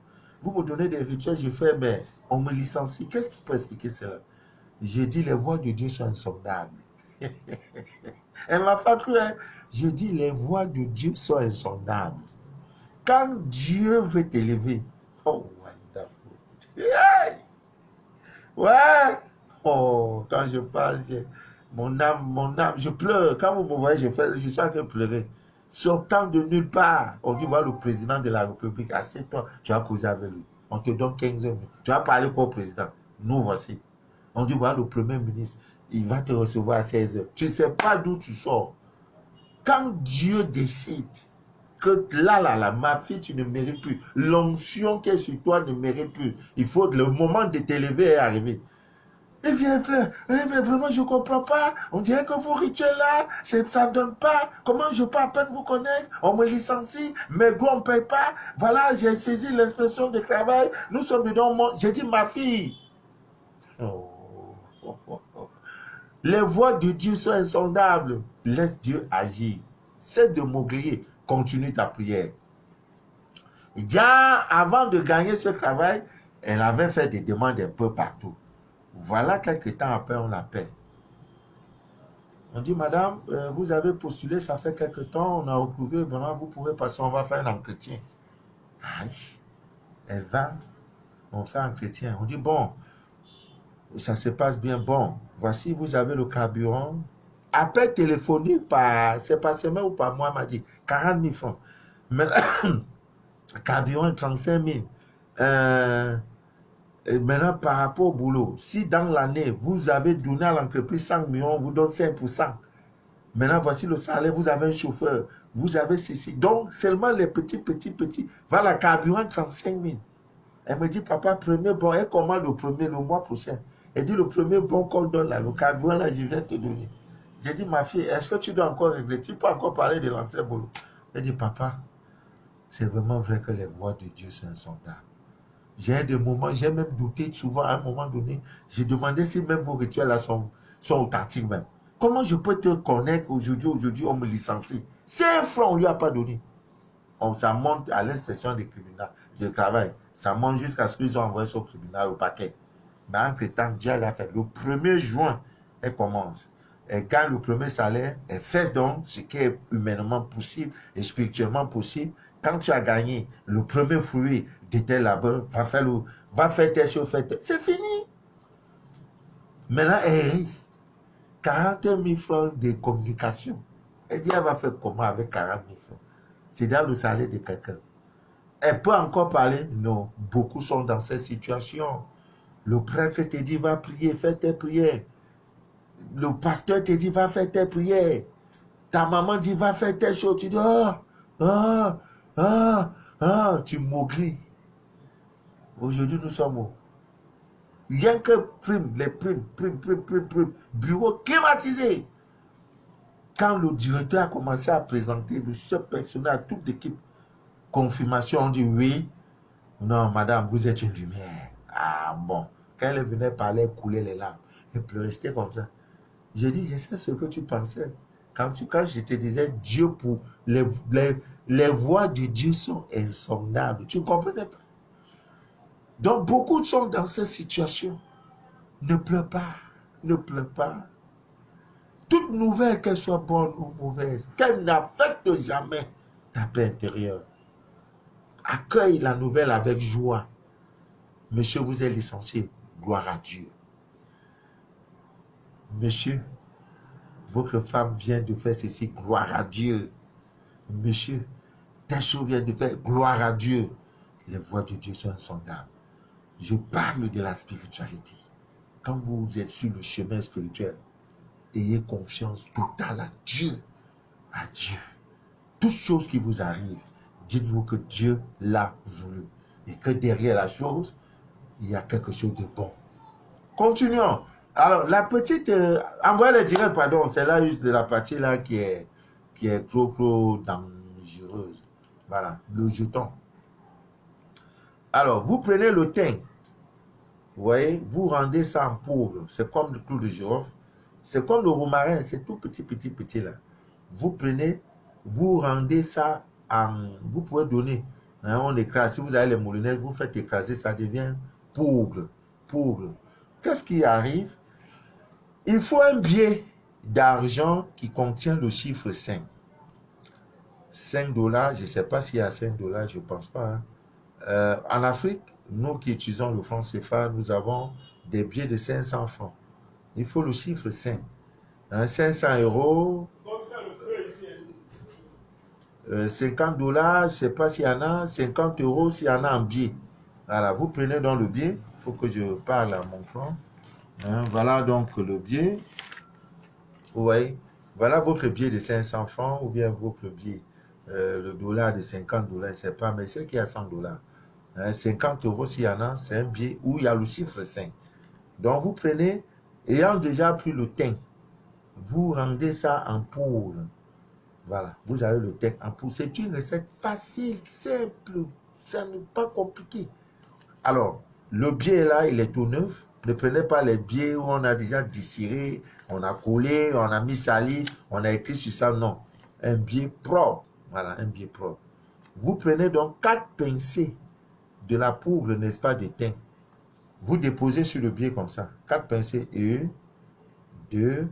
Vous me donnez des rituels, je fais, mais on me licencie. Qu'est-ce qui peut expliquer cela? J'ai dit, les voies de Dieu sont insondables. Elle m'a fait cru, hein? Je dis, les voies de Dieu sont insondables. Quand Dieu veut t'élever, oh, wonderful. Ouais. Oh, quand je parle, mon âme, je pleure. Quand vous me voyez, je suis en train de pleurer. Sortant de nulle part, on dit, voilà le président de la République, assieds-toi, tu vas causer avec lui. On te donne 15 minutes. Tu vas parler quoi au président? Nous voici. On dit, voilà le premier ministre, il va te recevoir à 16 heures. Tu ne sais pas d'où tu sors. Quand Dieu décide que là, ma fille, tu ne mérites plus. L'onction qui est sur toi ne mérite plus. Il faut que le moment de t'élever est arrivé. Il vient plein. Oui, mais vraiment, je ne comprends pas. On dirait que vos rituels là, ça ne donne pas. Comment je peux à peine vous connaître? On me licencie, mes goûts, on ne paye pas. Voilà, j'ai saisi l'inspection de travail. Nous sommes dedans au monde. J'ai dit, ma fille. Les voies de Dieu sont insondables. Laisse Dieu agir. Cesse de maugréer. Continue ta prière. Déjà, avant de gagner ce travail, elle avait fait des demandes un peu partout. Voilà, quelques temps après, on l'appelle. On dit, madame, vous avez postulé, ça fait quelques temps, on a retrouvé, maintenant vous pouvez passer, on va faire un entretien. Aïe, elle va, on fait un entretien. On dit, bon, ça se passe bien, bon, voici, vous avez le carburant. Appel téléphonique, c'est pas semaine ou par mois, m'a dit, 40 000 francs. Maintenant, carburant, 35 000. Et maintenant, par rapport au boulot, si dans l'année, vous avez donné à l'entreprise 5 millions, on vous donne 5%. Maintenant, voici le salaire, vous avez un chauffeur, vous avez ceci. Donc, seulement les petits. Voilà, carburant, 35 000. Elle me dit, papa, premier bon, et comment le mois prochain? Elle dit, le premier bon qu'on donne là, le carburant là, je viens te donner. J'ai dit, ma fille, est-ce que tu dois encore régler? Tu peux encore parler de l'ancien boulot? Elle dit, papa, c'est vraiment vrai que les voies de Dieu sont insondables. J'ai des moments, j'ai même douté souvent à un moment donné. J'ai demandé si même vos rituels là sont authentiques même. Comment je peux te connaître aujourd'hui, on me licencie. 5 francs, on ne lui a pas donné. Ça monte à l'inspection des criminels, de travail. Ça monte jusqu'à ce qu'ils ont envoyé ça au tribunal, au paquet. Mais entre-temps, Dieu l'a fait. Le 1er juin, elle commence. Elle gagne le premier salaire. Elle fait donc ce qui est humainement possible et spirituellement possible. Quand tu as gagné le premier fruit de tes labeurs, va faire tes choses, c'est fini. Maintenant, elle rit. 40 000 francs de communication. Elle dit, elle va faire comment avec 40 000 francs? C'est dans le salaire de quelqu'un. Elle peut encore parler? Non. Beaucoup sont dans cette situation. Le prêtre te dit, va prier, fais tes prières. Le pasteur te dit, va faire tes prières. Ta maman dit, va faire tes choses. Tu dis, tu maugris. Aujourd'hui, nous sommes où? Rien que les primes. Bureau climatisé. Quand le directeur a commencé à présenter le chef personnel à toute l'équipe, confirmation, on dit oui. Non, madame, vous êtes une lumière. Ah bon. Quand elle venait parler, elle coulait les larmes. Elle pleurait, j'étais comme ça. J'ai dit, je sais ce que tu pensais. Quand je te disais, Dieu pour les voies de Dieu sont insondables. Tu ne comprenais pas. Donc, beaucoup sont dans cette situation. Ne pleure pas. Ne pleure pas. Toute nouvelle, qu'elle soit bonne ou mauvaise, qu'elle n'affecte jamais ta paix intérieure. Accueille la nouvelle avec joie. Monsieur, vous êtes licencié. Gloire à Dieu. Monsieur, votre femme vient de faire ceci. Gloire à Dieu. Monsieur, telle chose vient de faire. Gloire à Dieu. Les voies de Dieu sont insondables. Je parle de la spiritualité. Quand vous êtes sur le chemin spirituel, ayez confiance totale à Dieu. À Dieu. Toute chose qui vous arrive, dites-vous que Dieu l'a voulu. Et que derrière la chose, il y a quelque chose de bon. Continuons. Alors, la petite... envoyez le direct, pardon. C'est là juste de la partie là qui est trop dangereuse. Voilà, le jeton. Alors, vous prenez le thym. Vous voyez, vous rendez ça en poudre. C'est comme le clou de girofle. C'est comme le romarin. C'est tout petit là. Vous prenez, vous rendez ça en... Vous pouvez donner. Hein, on écrase. Si vous avez les moulinettes, vous faites écraser, ça devient poudre. Poudre. Qu'est-ce qui arrive? Il faut un billet d'argent qui contient le chiffre 5. 5 dollars, je ne sais pas s'il y a 5 dollars, je ne pense pas. Hein. En Afrique, nous qui utilisons le franc CFA, nous avons des billets de 500 francs. Il faut le chiffre 5. Hein, 500 euros, 50 dollars, je ne sais pas s'il y en a, 50 euros s'il y en a en billet. Voilà, vous prenez dans le billet, il faut que je parle à mon plan. Hein, voilà donc le billet. Vous voyez, voilà votre billet de 500 francs ou bien votre billet, le dollar de 50 dollars, je ne sais pas, mais c'est qu'il y a 100 dollars. 50 euros s'il y en a, c'est un billet où il y a le chiffre 5. Donc vous prenez, ayant déjà pris le thym, vous rendez ça en poudre. Voilà, vous avez le thym en poudre. C'est une recette facile, simple, ça n'est pas compliqué. Alors, le billet là, il est tout neuf. Ne prenez pas les billets où on a déjà déchiré, on a collé, on a mis sali, on a écrit sur ça. Non, un billet propre. Voilà, un billet propre. Vous prenez donc 4 pincées de la poudre, n'est-ce pas, de thym. Vous déposez sur le billet comme ça. 4 pincées. 1, 2,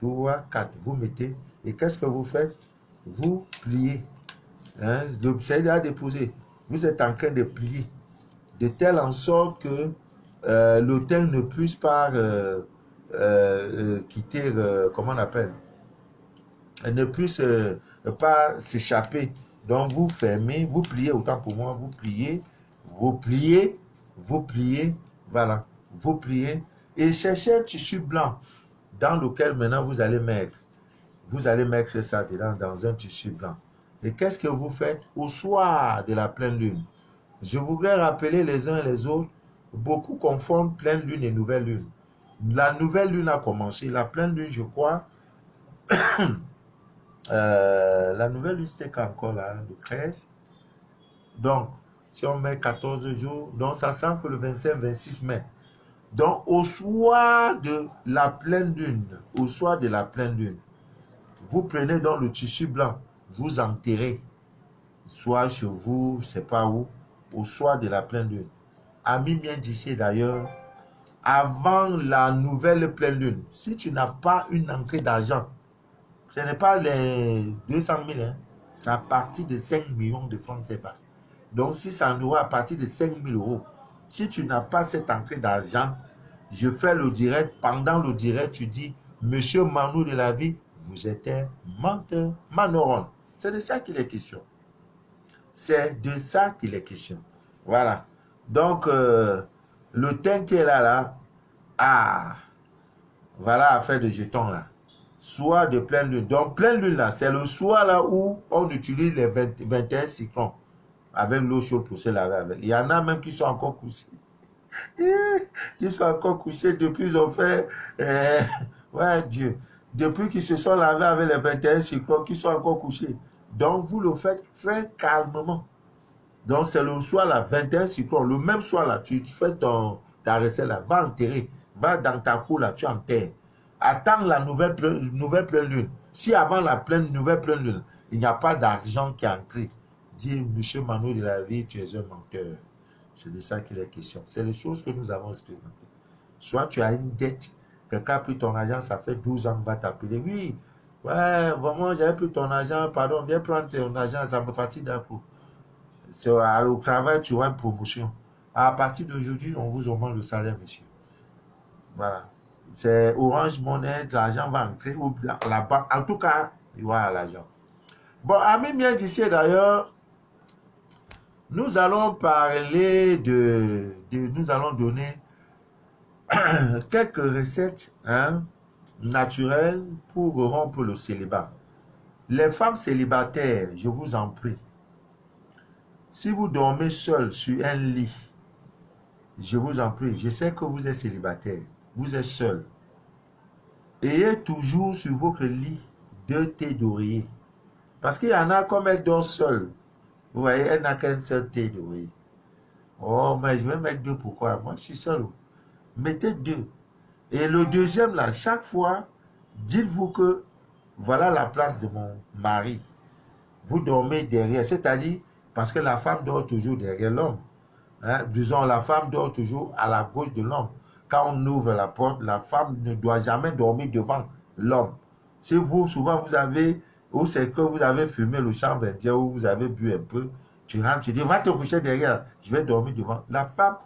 3, 4. Vous mettez. Et qu'est-ce que vous faites? Vous pliez. Hein? C'est déjà déposé. Vous êtes en train de plier. De telle en sorte que le thym ne puisse pas quitter, comment on appelle, ne puisse pas s'échapper. Donc vous fermez, vous pliez, autant pour moi, vous pliez, voilà, vous pliez et cherchez un tissu blanc dans lequel maintenant vous allez mettre ça dedans dans un tissu blanc. Et qu'est-ce que vous faites au soir de la pleine lune? Je voudrais rappeler les uns et les autres, beaucoup confondent pleine lune et nouvelle lune. La nouvelle lune a commencé, la pleine lune, je crois, la nouvelle lune c'était quand encore là, le 13. Donc, si on met 14 jours, donc ça sent que le 25-26 mai. Donc, au soir de la pleine lune, vous prenez donc le tissu blanc, vous enterrez, soit chez vous, je ne sais pas où, au soir de la pleine lune. Ami bien d'ici d'ailleurs, avant la nouvelle pleine lune, si tu n'as pas une entrée d'argent, ce n'est pas les 200 000, hein, c'est à partir de 5 millions de francs CFA. Donc si ça en aura à partir de 5 000 euros, si tu n'as pas cette entrée d'argent, je fais le direct, pendant le direct, tu dis, Monsieur Manou de la vie, vous êtes un menteur, Manoron. C'est de ça qu'il est question. C'est de ça qu'il est question. Voilà. Donc, le thym qui est là, voilà affaire de jetons là. Soir de pleine lune. Donc, pleine lune là, c'est le soir là où on utilise les 21 cyclones avec l'eau chaude pour se laver avec. Il y en a même qui sont encore couchés. Qui sont encore couchés depuis ils ont fait. Ouais, Dieu. Depuis qu'ils se sont lavés avec les 21 cyclones, qui sont encore couchés. Donc, vous le faites très calmement. Donc, c'est le soir là, 21 cyclones. Le même soir là, tu fais ta recette là, va enterrer. Va dans ta cour là, tu enterres. Attends la nouvelle pleine lune. Si avant la nouvelle pleine lune, il n'y a pas d'argent qui est entré, dis, Monsieur Manou de la vie, tu es un menteur. C'est de ça qu'il est question. C'est les choses que nous avons expérimentées. Soit tu as une dette, quelqu'un a pris ton argent, ça fait 12 ans, va t'appeler. Oui, ouais, vraiment, j'avais pris ton argent, pardon, viens prendre ton argent, ça me fatigue d'un coup. Au travail, tu vois une promotion. À partir d'aujourd'hui, on vous augmente le salaire, monsieur. Voilà. C'est Orange Money, l'argent va entrer ou la banque. En tout cas, il y aura l'argent. Bon, ami bien d'ici d'ailleurs, nous allons parler nous allons donner quelques recettes naturelles pour rompre le célibat. Les femmes célibataires, je vous en prie, si vous dormez seul sur un lit, je vous en prie, je sais que vous êtes célibataire. vous êtes seul. Ayez toujours sur votre lit 2 thés d'oreiller. Parce qu'il y en a comme elles dorment seules. Vous voyez, elle n'a qu'un seul thé d'oreiller. Oh, mais je vais mettre 2, pourquoi? Moi, je suis seul. Mettez 2. Et le deuxième, là, chaque fois, dites-vous que voilà la place de mon mari. Vous dormez derrière, c'est-à-dire, parce que la femme dort toujours derrière l'homme. Hein? Disons, la femme dort toujours à la gauche de l'homme. Quand on ouvre la porte, la femme ne doit jamais dormir devant l'homme. Si vous, souvent, vous avez, ou c'est que vous avez fumé le chambre indien, ou vous avez bu un peu, tu rentres, tu dis, va te coucher derrière, je vais dormir devant. La femme,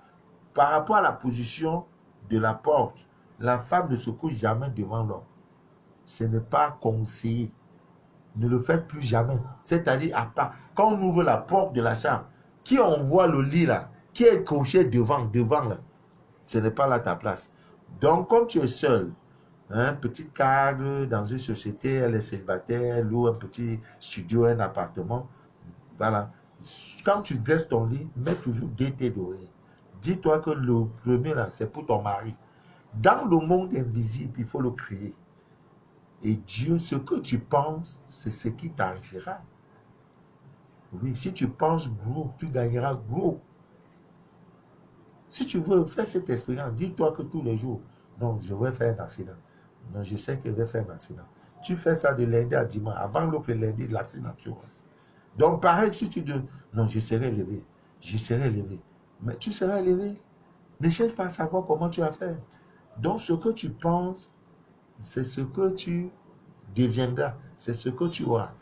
par rapport à la position de la porte, la femme ne se couche jamais devant l'homme. Ce n'est pas conseillé. Ne le faites plus jamais. C'est-à-dire, à part, quand on ouvre la porte de la chambre, qui on voit le lit là, qui est couché devant là, ce n'est pas là ta place. Donc, comme tu es seul, un petit cadre dans une société, elle est célibataire, elle loue un petit studio, un appartement, voilà. Quand tu dresses ton lit, mets toujours 2 thés d'oreiller. Dis-toi que le premier là, c'est pour ton mari. Dans le monde invisible, il faut le créer. Et Dieu, ce que tu penses, c'est ce qui t'arrivera. Oui, si tu penses gros, tu gagneras gros. Si tu veux faire cette expérience, dis-toi que tous les jours, non, je vais faire un accident. Non, je sais que je vais faire un accident. Tu fais ça de lundi à dimanche, avant l'autre lundi de l'accident. Donc, pareil, si tu dis, non, je serai élevé, je serai élevé. Mais tu seras élevé. Ne cherche pas à savoir comment tu vas faire. Donc, ce que tu penses, c'est ce que tu deviendras. C'est ce que tu auras.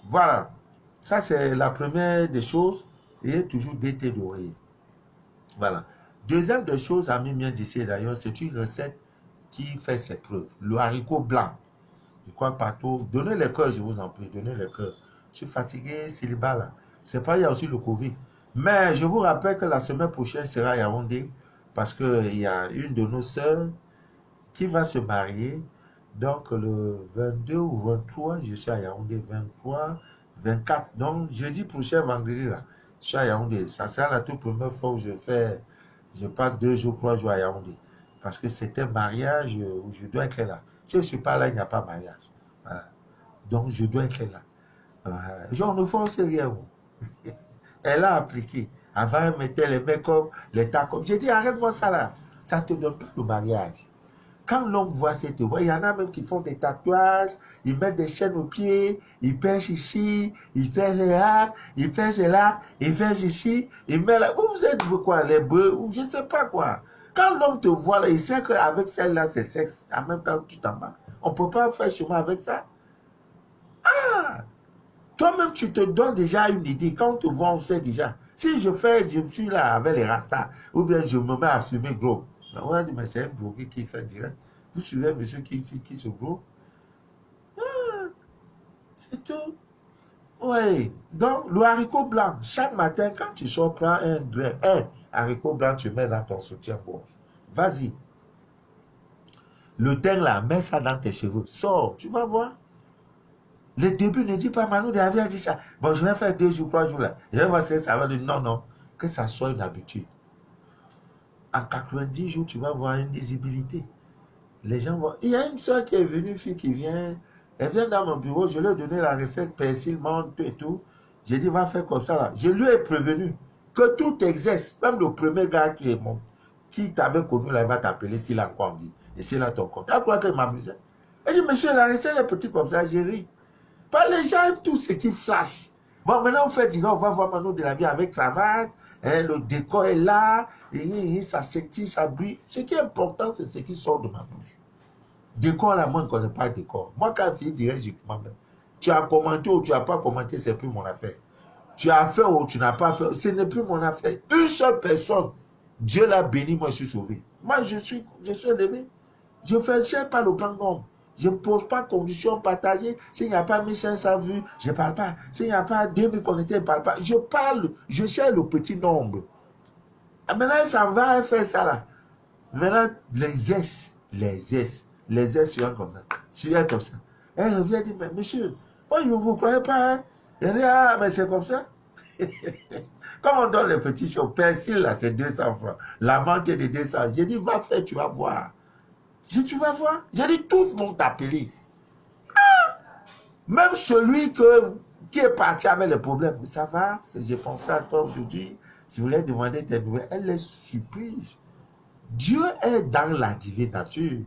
Voilà. Ça, c'est la première des choses. Et toujours 2 thés d'oreiller. Voilà. Deuxième des choses, ami bien d'ici d'ailleurs, c'est une recette qui fait ses preuves. Le haricot blanc. Je crois partout. Donnez les cœurs, je vous en prie. Donnez les cœurs. Je suis fatigué, célibat là. C'est pas, il y a aussi le Covid. Mais je vous rappelle que la semaine prochaine sera à Yaoundé. Parce qu'il y a une de nos sœurs qui va se marier. Donc le 22 ou 23, je suis à Yaoundé. 23, 24. Donc jeudi prochain, vendredi là, je suis à Yaoundé. Ça sera la toute première fois où je passe 2 jours, 3 jours à Yaoundé. Parce que c'est un mariage où je dois être là. Si je ne suis pas là, il n'y a pas de mariage. Voilà. Donc je dois être là. Genre, ne force rien. Elle a appliqué. Avant, elle mettait les mecs comme les tas comme. J'ai dit, arrête-moi ça là. Ça ne te donne pas le mariage. Quand l'homme voit cette voix, il y en a même qui font des tatouages, ils mettent des chaînes aux pieds, ils pêchent ici, ils pêchent là, ils pêchent là, ils pêchent ici, ils mettent là. Vous êtes quoi, les bœufs, ou je ne sais pas quoi. Quand l'homme te voit là, il sait qu'avec celle-là, c'est sexe. En même temps, tu t'en vas. On ne peut pas faire chemin avec ça. Ah! Toi-même, tu te donnes déjà une idée. Quand on te voit, on sait déjà. Si je suis là avec les rastas, ou bien je me mets à fumer gros. On va dire, mais c'est un gros qui fait direct. Vous suivez un monsieur qui se gros. Ah, c'est tout. Oui. Donc, le haricot blanc, chaque matin, quand tu sors, prends un haricot blanc, tu mets dans ton soutien-gorge. Vas-y. Le thym là, mets ça dans tes cheveux. Sors, tu vas voir. Le début, ne dis pas, Manu avait dit ça. Bon, je vais faire 2 jours, 3 jours là. Je vais voir si ça va dire non, non. Que ça soit une habitude. En 90 jours, tu vas voir une visibilité. Les gens vont. Il y a une soeur qui est venue, une fille qui vient. Elle vient dans mon bureau. Je lui ai donné la recette persil, menthe et tout. J'ai dit, va faire comme ça là. Je lui ai prévenu que tout exerce. Même le premier gars qui t'avait connu là, il va t'appeler s'il a encore envie. Et c'est là ton compte. Tu crois qu'il m'amusait? Elle dit, monsieur, la recette est petite comme ça, j'ai ri. Pas les gens aiment tout ce qui flash. Bon, maintenant, on fait dire, on va voir Manu de la vie avec cravate, hein, le décor est là, et ça s'étire, ça brille. Ce qui est important, c'est ce qui sort de ma bouche. Décor, là, moi, je ne connais pas le décor. Moi, quand je dirais, je commande. Tu as commenté ou tu n'as pas commenté, c'est plus mon affaire. Tu as fait ou tu n'as pas fait, ce n'est plus mon affaire. Une seule personne, Dieu l'a béni, moi, je suis sauvé. Moi, je suis élevé. Je ne fais pas le grand nombre. Je ne pose pas condition partagée. S'il n'y a pas 1500 vues, je ne parle pas. S'il n'y a pas 2000 connectés, je ne parle pas. Je parle, je cherche le petit nombre. Et maintenant, ça va faire ça là. Maintenant, les S seront comme ça. Seront comme ça. Elle revient et dit, mais monsieur, moi, je ne vous croyais pas. Hein? Elle dit, ah, mais c'est comme ça. Comme on donne les petits choses, persil là, c'est 200 francs. La menthe est de 200. J'ai dit, va faire, tu vas voir. Tu vas voir. J'ai dit, tous vont t'appeler. Même celui qui est parti avec les problèmes. Ça va, j'ai pensé à toi aujourd'hui. Je voulais demander tes nouvelles. Elle est surprise. Dieu est dans la divine nature.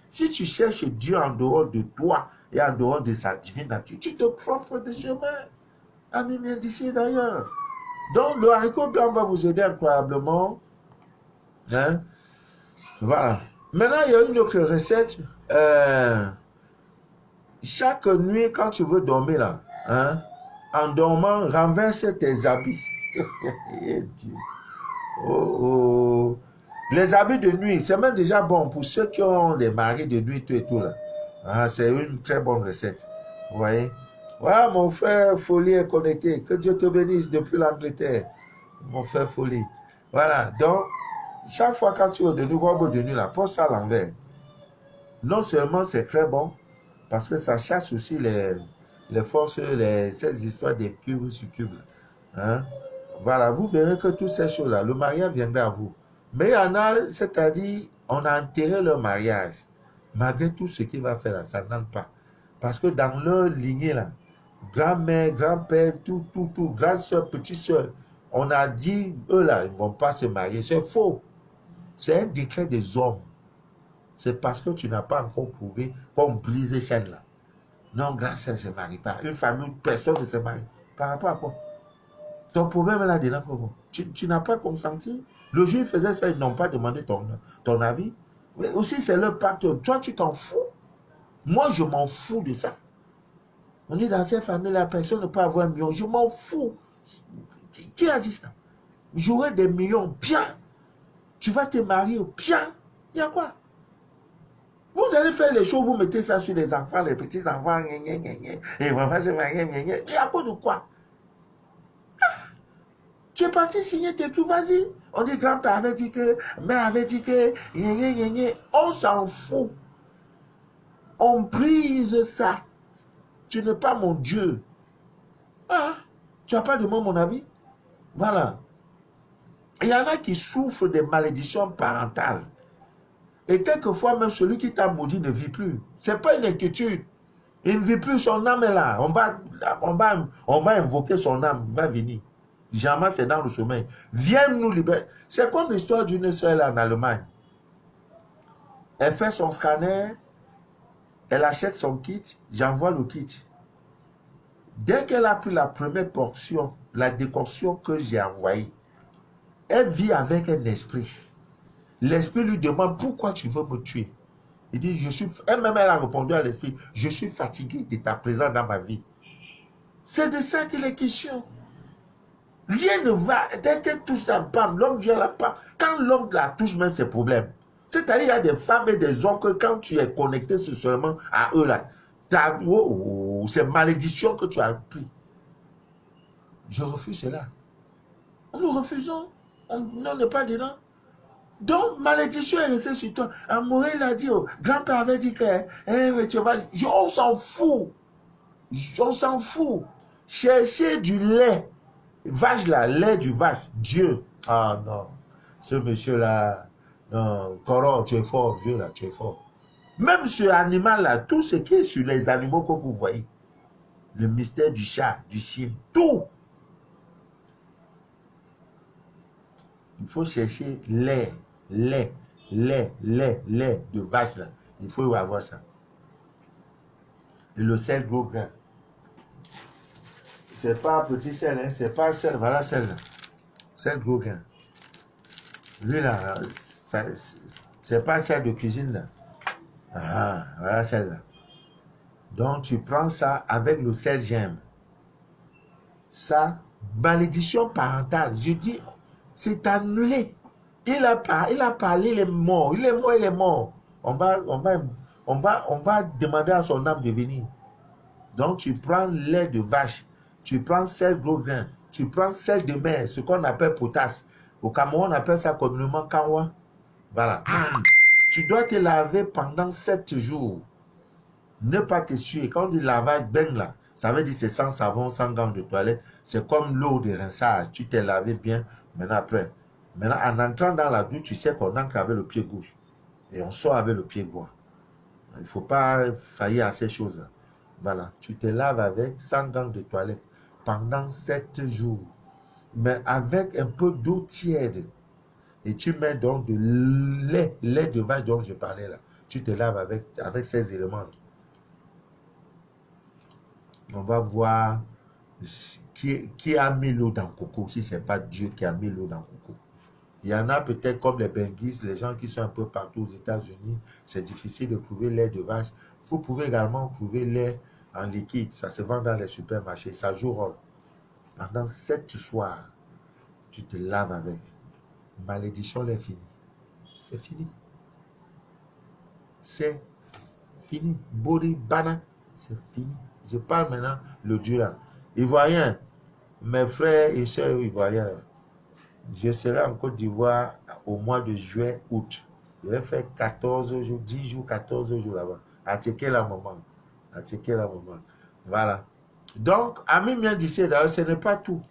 Si tu cherches Dieu en dehors de toi et en dehors de sa divine nature, tu te trompes de chemin. Ami vient d'ici d'ailleurs. Donc, le haricot blanc va vous aider incroyablement. Hein? Voilà. Maintenant, il y a une autre recette. Chaque nuit, quand tu veux dormir là, hein, en dormant, renverse tes habits. Oh, oh. Les habits de nuit, c'est même déjà bon pour ceux qui ont des maris de nuit, tout et tout là. Ah, c'est une très bonne recette. Vous voyez? Voilà, mon frère Folie est connecté. Que Dieu te bénisse depuis l'Angleterre. Mon frère Folie. Voilà, donc, chaque fois quand tu es de nuit, robe de nuit là, pose ça à l'envers. Non seulement c'est très bon, parce que ça chasse aussi les forces, ces histoires des cubes sur cubes. Hein? Voilà, vous verrez que toutes ces choses-là, le mariage viendra à vous. Mais il y en a, c'est-à-dire, on a enterré leur mariage. Malgré tout ce qu'il va faire là, ça n'entre pas. Parce que dans leur lignée là, grand-mère, grand-père, tout, grande soeur, petite soeur, on a dit, eux là, ils ne vont pas se marier. C'est faux. C'est un décret des hommes. C'est parce que tu n'as pas encore prouvé qu'on brise les chaînes là. Non, grâce à ne se marie pas. Une famille, personne ne se marie. Par rapport à quoi? Ton problème est là-dedans, tu n'as pas consenti. Le jour où ils faisaient ça, ils n'ont pas demandé ton avis. Mais aussi, c'est leur pacte. Toi, tu t'en fous. Moi, je m'en fous de ça. On est dans cette famille-là, personne ne peut avoir un million. Je m'en fous. Qui a dit ça? J'aurai des millions, bien. Tu vas te marier, bien. Il y a quoi? Vous allez faire les choses, vous mettez ça sur les enfants, les petits-enfants, et on va se marier, il y a quoi de quoi? Tu es parti signer tes trucs, vas-y. On dit grand-père avait dit que, mère avait dit que, on s'en fout. On brise ça. Tu n'es pas mon Dieu. Ah, tu n'as pas demandé mon avis? Voilà. Il y en a qui souffrent des malédictions parentales. Et quelquefois, même celui qui t'a maudit ne vit plus. Ce n'est pas une inquiétude. Il ne vit plus, son âme est là. On va invoquer son âme, il va venir. Jamais c'est dans le sommeil. Viens nous libérer. C'est comme l'histoire d'une soeur en Allemagne. Elle fait son scanner, elle achète son kit, j'envoie le kit. Dès qu'elle a pris la première portion, la décoction que j'ai envoyée, elle vit avec un esprit. L'esprit lui demande pourquoi tu veux me tuer. Il dit, elle-même elle a répondu à l'esprit, je suis fatigué de ta présence dans ma vie. C'est de ça qu'il est question. Rien ne va. Dès qu'elle touche la femme, l'homme vient la femme. Quand l'homme la touche, même ses problèmes. C'est-à-dire, il y a des femmes et des hommes que quand tu es connecté seulement à eux là, c'est malédiction que tu as pris. Je refuse cela. Nous refusons. On n'est pas dedans. Donc, malédiction est restée sur toi. Amoureux l'a dit, grand-père avait dit que, tu vas, on s'en fout. On s'en fout. Cherchez du lait. Vache là, lait du vache, Dieu. Ah non, ce monsieur-là, non, Coran, tu es fort, vieux là, tu es fort. Même ce animal-là, tout ce qui est sur les animaux que vous voyez, le mystère du chat, du chien, tout. Il faut chercher lait de vache là. Il faut avoir ça. Et le sel gros grain. C'est pas petit sel, hein, c'est pas sel, voilà celle-là. Sel gros grain. Lui là, c'est pas sel de cuisine là. Ah, voilà celle-là. Donc tu prends ça avec le sel gemme. Ça, malédiction parentale. Je dis, c'est annulé. Il a parlé, il est mort. Il est mort. On va demander à son âme de venir. Donc tu prends lait de vache. Tu prends sel gros grain, tu prends sel de mer, ce qu'on appelle potasse. Au Cameroun, on appelle ça communément kanwa. Voilà. Tu dois te laver pendant 7 jours. Ne pas te suer. Quand on dit lavage, ben là, ça veut dire c'est sans savon, sans gants de toilette. C'est comme l'eau de rinçage. Tu t'es lavé bien, maintenant après. Maintenant, en entrant dans la douche, tu sais qu'on entre avec le pied gauche. Et on sort avec le pied droit. Il ne faut pas faillir à ces choses-là. Voilà, tu te laves avec 100 gants de toilette pendant 7 jours, mais avec un peu d'eau tiède. Et tu mets donc de lait de vache dont je parlais là. Tu te laves avec ces éléments-là. On va voir qui a mis l'eau dans le coco, si ce n'est pas Dieu qui a mis l'eau dans le coco. Il y en a peut-être comme les Benguis, les gens qui sont un peu partout aux États-Unis, c'est difficile de trouver lait de vache. Vous pouvez également trouver lait en liquide, ça se vend dans les supermarchés, ça joue rôle. Pendant 7 soirs, tu te laves avec. Malédiction est finie. C'est fini. C'est fini. Bori, bana, c'est fini. Je parle maintenant le Dieu là. Ivoirien, mes frères et sœurs ivoiriens, je serai en Côte d'Ivoire au mois de juin, août. Je vais faire 14 jours, 10 jours, 14 jours là-bas. À checker la moment. À checker la moment. Voilà. Donc, Ami bien d'ici, d'ailleurs, ce n'est pas tout.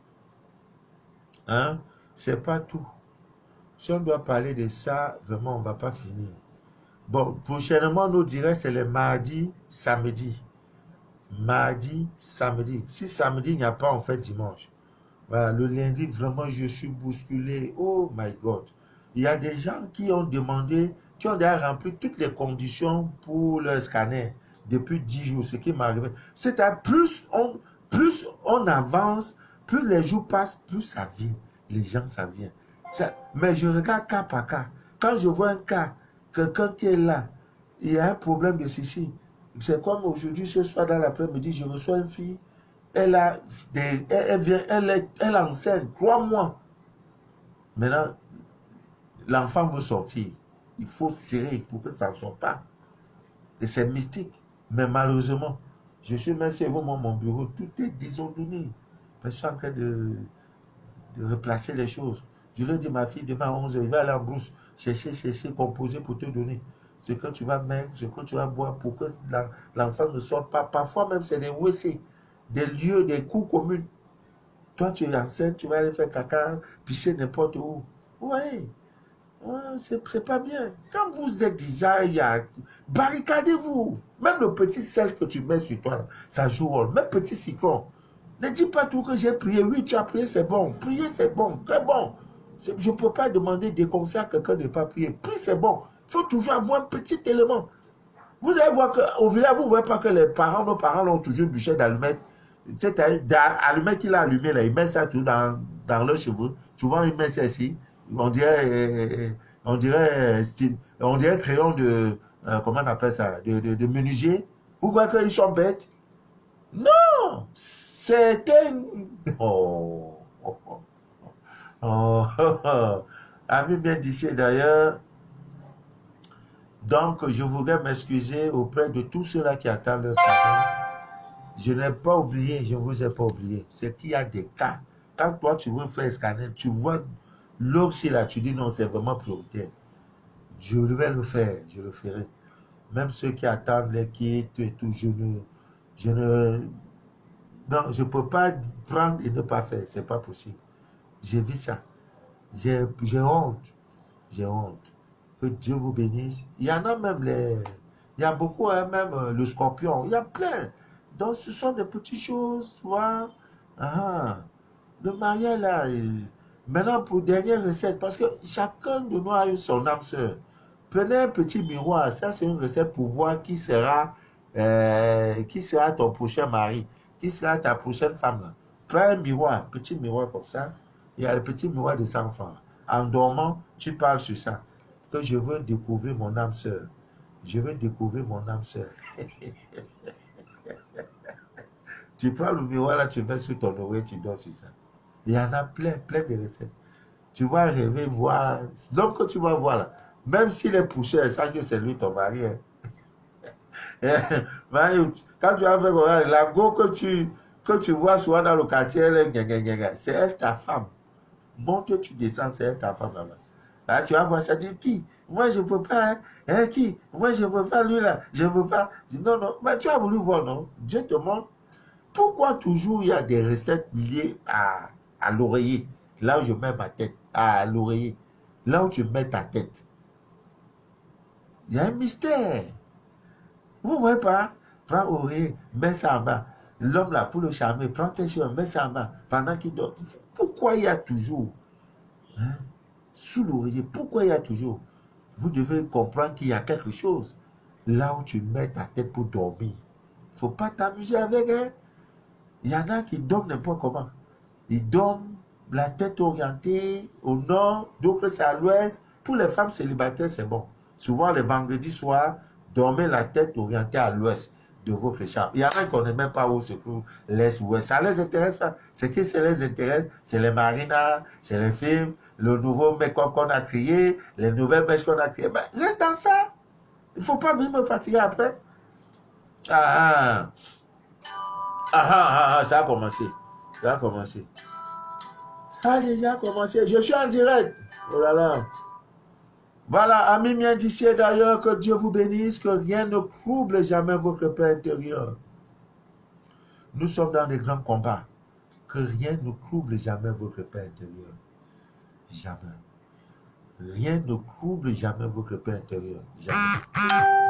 Hein? C'est pas tout. Si on doit parler de ça, vraiment, on ne va pas finir. Bon, prochainement, nous dirons c'est le mardi, samedi. Mardi, samedi. Si samedi, il n'y a pas, on fait dimanche. Voilà, le lundi, vraiment, je suis bousculé. Oh my God. Il y a des gens qui ont demandé, qui ont déjà rempli toutes les conditions pour leur scanner depuis 10 jours, ce qui m'arrive. C'est-à-dire, plus on avance, plus les jours passent, plus ça vient. Les gens, ça vient. Mais je regarde cas par cas. Quand je vois un cas, quelqu'un qui est là, il y a un problème de ceci. C'est comme aujourd'hui, ce soir, dans l'après-midi, je reçois une fille. Elle est enceinte, 3 mois. Maintenant, l'enfant veut sortir. Il faut serrer pour que ça ne sorte pas. Et c'est mystique. Mais malheureusement, je suis même chez mon bureau, tout est désordonné. Je suis en train de replacer les choses. Je lui dis, ma fille, demain à 11h, il va aller en brousse, chercher, composer pour te donner. Ce que tu vas mettre, ce que tu vas boire pour que l'enfant ne sorte pas. Parfois même, c'est des WC, des lieux, des cours communs. Toi, tu es enceinte, tu vas aller faire caca, pisser n'importe où. Oui, c'est pas bien. Quand vous êtes déjà, barricadez-vous. Même le petit sel que tu mets sur toi, là, ça joue rôle. Même petit cyclone. Ne dis pas tout que j'ai prié. Oui, tu as prié, c'est bon. Prier, c'est bon, très bon. Je ne peux pas demander des conseils à quelqu'un de ne pas prier. Prier, c'est bon. Il faut toujours avoir un petit élément. Vous allez voir qu'au village, vous ne voyez pas que nos parents ont toujours une bûchette d'allumettes. C'est-à-dire, l'allumette qu'il a allumé, là, ils mettent ça tout dans leurs cheveux. Souvent, ils mettent ça ici. On dirait crayon de, comment on appelle ça, de menuisier. Vous voyez qu'ils sont bêtes? Non! C'était... Oh! Ami bien d'ici d'ailleurs. Donc, je voudrais m'excuser auprès de tous ceux-là qui attendent leur scanner. Je n'ai pas oublié, je ne vous ai pas oublié. C'est qu'il y a des cas. Quand toi, tu veux faire un scanner, tu vois l'option là, tu dis non, c'est vraiment prioritaire. Je vais le faire, je le ferai. Même ceux qui attendent les kits et tout, non, je ne peux pas prendre et ne pas faire. C'est pas possible. J'ai vu ça. J'ai honte. J'ai honte. Que Dieu vous bénisse. Il y en a même il y a beaucoup, hein, même le scorpion. Il y a plein. Donc, ce sont des petites choses, tu vois. Ah, le mariage, là. Maintenant, pour dernière recette, parce que chacun de nous a eu son âme sœur. Prenez un petit miroir. Ça, c'est une recette pour voir qui sera ton prochain mari. Qui sera ta prochaine femme, là. Prends un miroir, petit miroir comme ça. Il y a le petit miroir de 100 francs. En dormant, tu parles sur ça. Que je veux découvrir mon âme sœur. Je veux découvrir mon âme sœur. Tu prends le miroir là, tu mets sur ton oreille, tu dors sur ça. Il y en a plein de recettes. Tu vas rêver, voir. Donc, que tu vas voir là, même s'il est poussé, sache que c'est lui ton mari. Hein. Quand tu vas faire la go que tu vois souvent dans le quartier, c'est elle ta femme. Monte, tu descends, c'est elle ta femme là-bas. Là, tu vas voir ça, dit qui? Moi, je ne peux pas. Hein, qui? Moi, je ne peux pas, lui là. Je ne peux pas. Non, non. Mais tu as voulu voir, non? Dieu te montre. Pourquoi toujours il y a des recettes liées à l'oreiller? Là où je mets ma tête, à l'oreiller. Là où tu mets ta tête. Il y a un mystère. Vous ne voyez pas? Prends oreiller, mets ça en bas. L'homme là, pour le charmer, prends tes cheveux, mets ça en bas. Pendant qu'il dort. Pourquoi il y a toujours, hein, sous l'oreiller, pourquoi il y a toujours? Vous devez comprendre qu'il y a quelque chose. Là où tu mets ta tête pour dormir. Il ne faut pas t'amuser avec, hein. Il y en a qui dorment n'importe comment. Ils dorment la tête orientée au nord, d'autres c'est à l'ouest. Pour les femmes célibataires, c'est bon. Souvent, les vendredis soirs, dormez la tête orientée à l'ouest de votre chambre. Il y en a qui ne connaissent même pas où se trouve l'est ou ouest. Ça ne les intéresse pas. Ce qui les intéresse, c'est les marinas, c'est les films, le nouveau make-up qu'on a créé, les nouvelles mèches qu'on a créées. Ben, reste dans ça. Il ne faut pas venir me fatiguer après. Ça a commencé. Ça a commencé. Ça a déjà commencé. Je suis en direct. Oh là là. Voilà, amis miens d'ici et d'ailleurs, que Dieu vous bénisse, que rien ne trouble jamais votre paix intérieure. Nous sommes dans des grands combats. Que rien ne trouble jamais votre paix intérieure. Jamais. Rien ne trouble jamais votre paix intérieure. Jamais.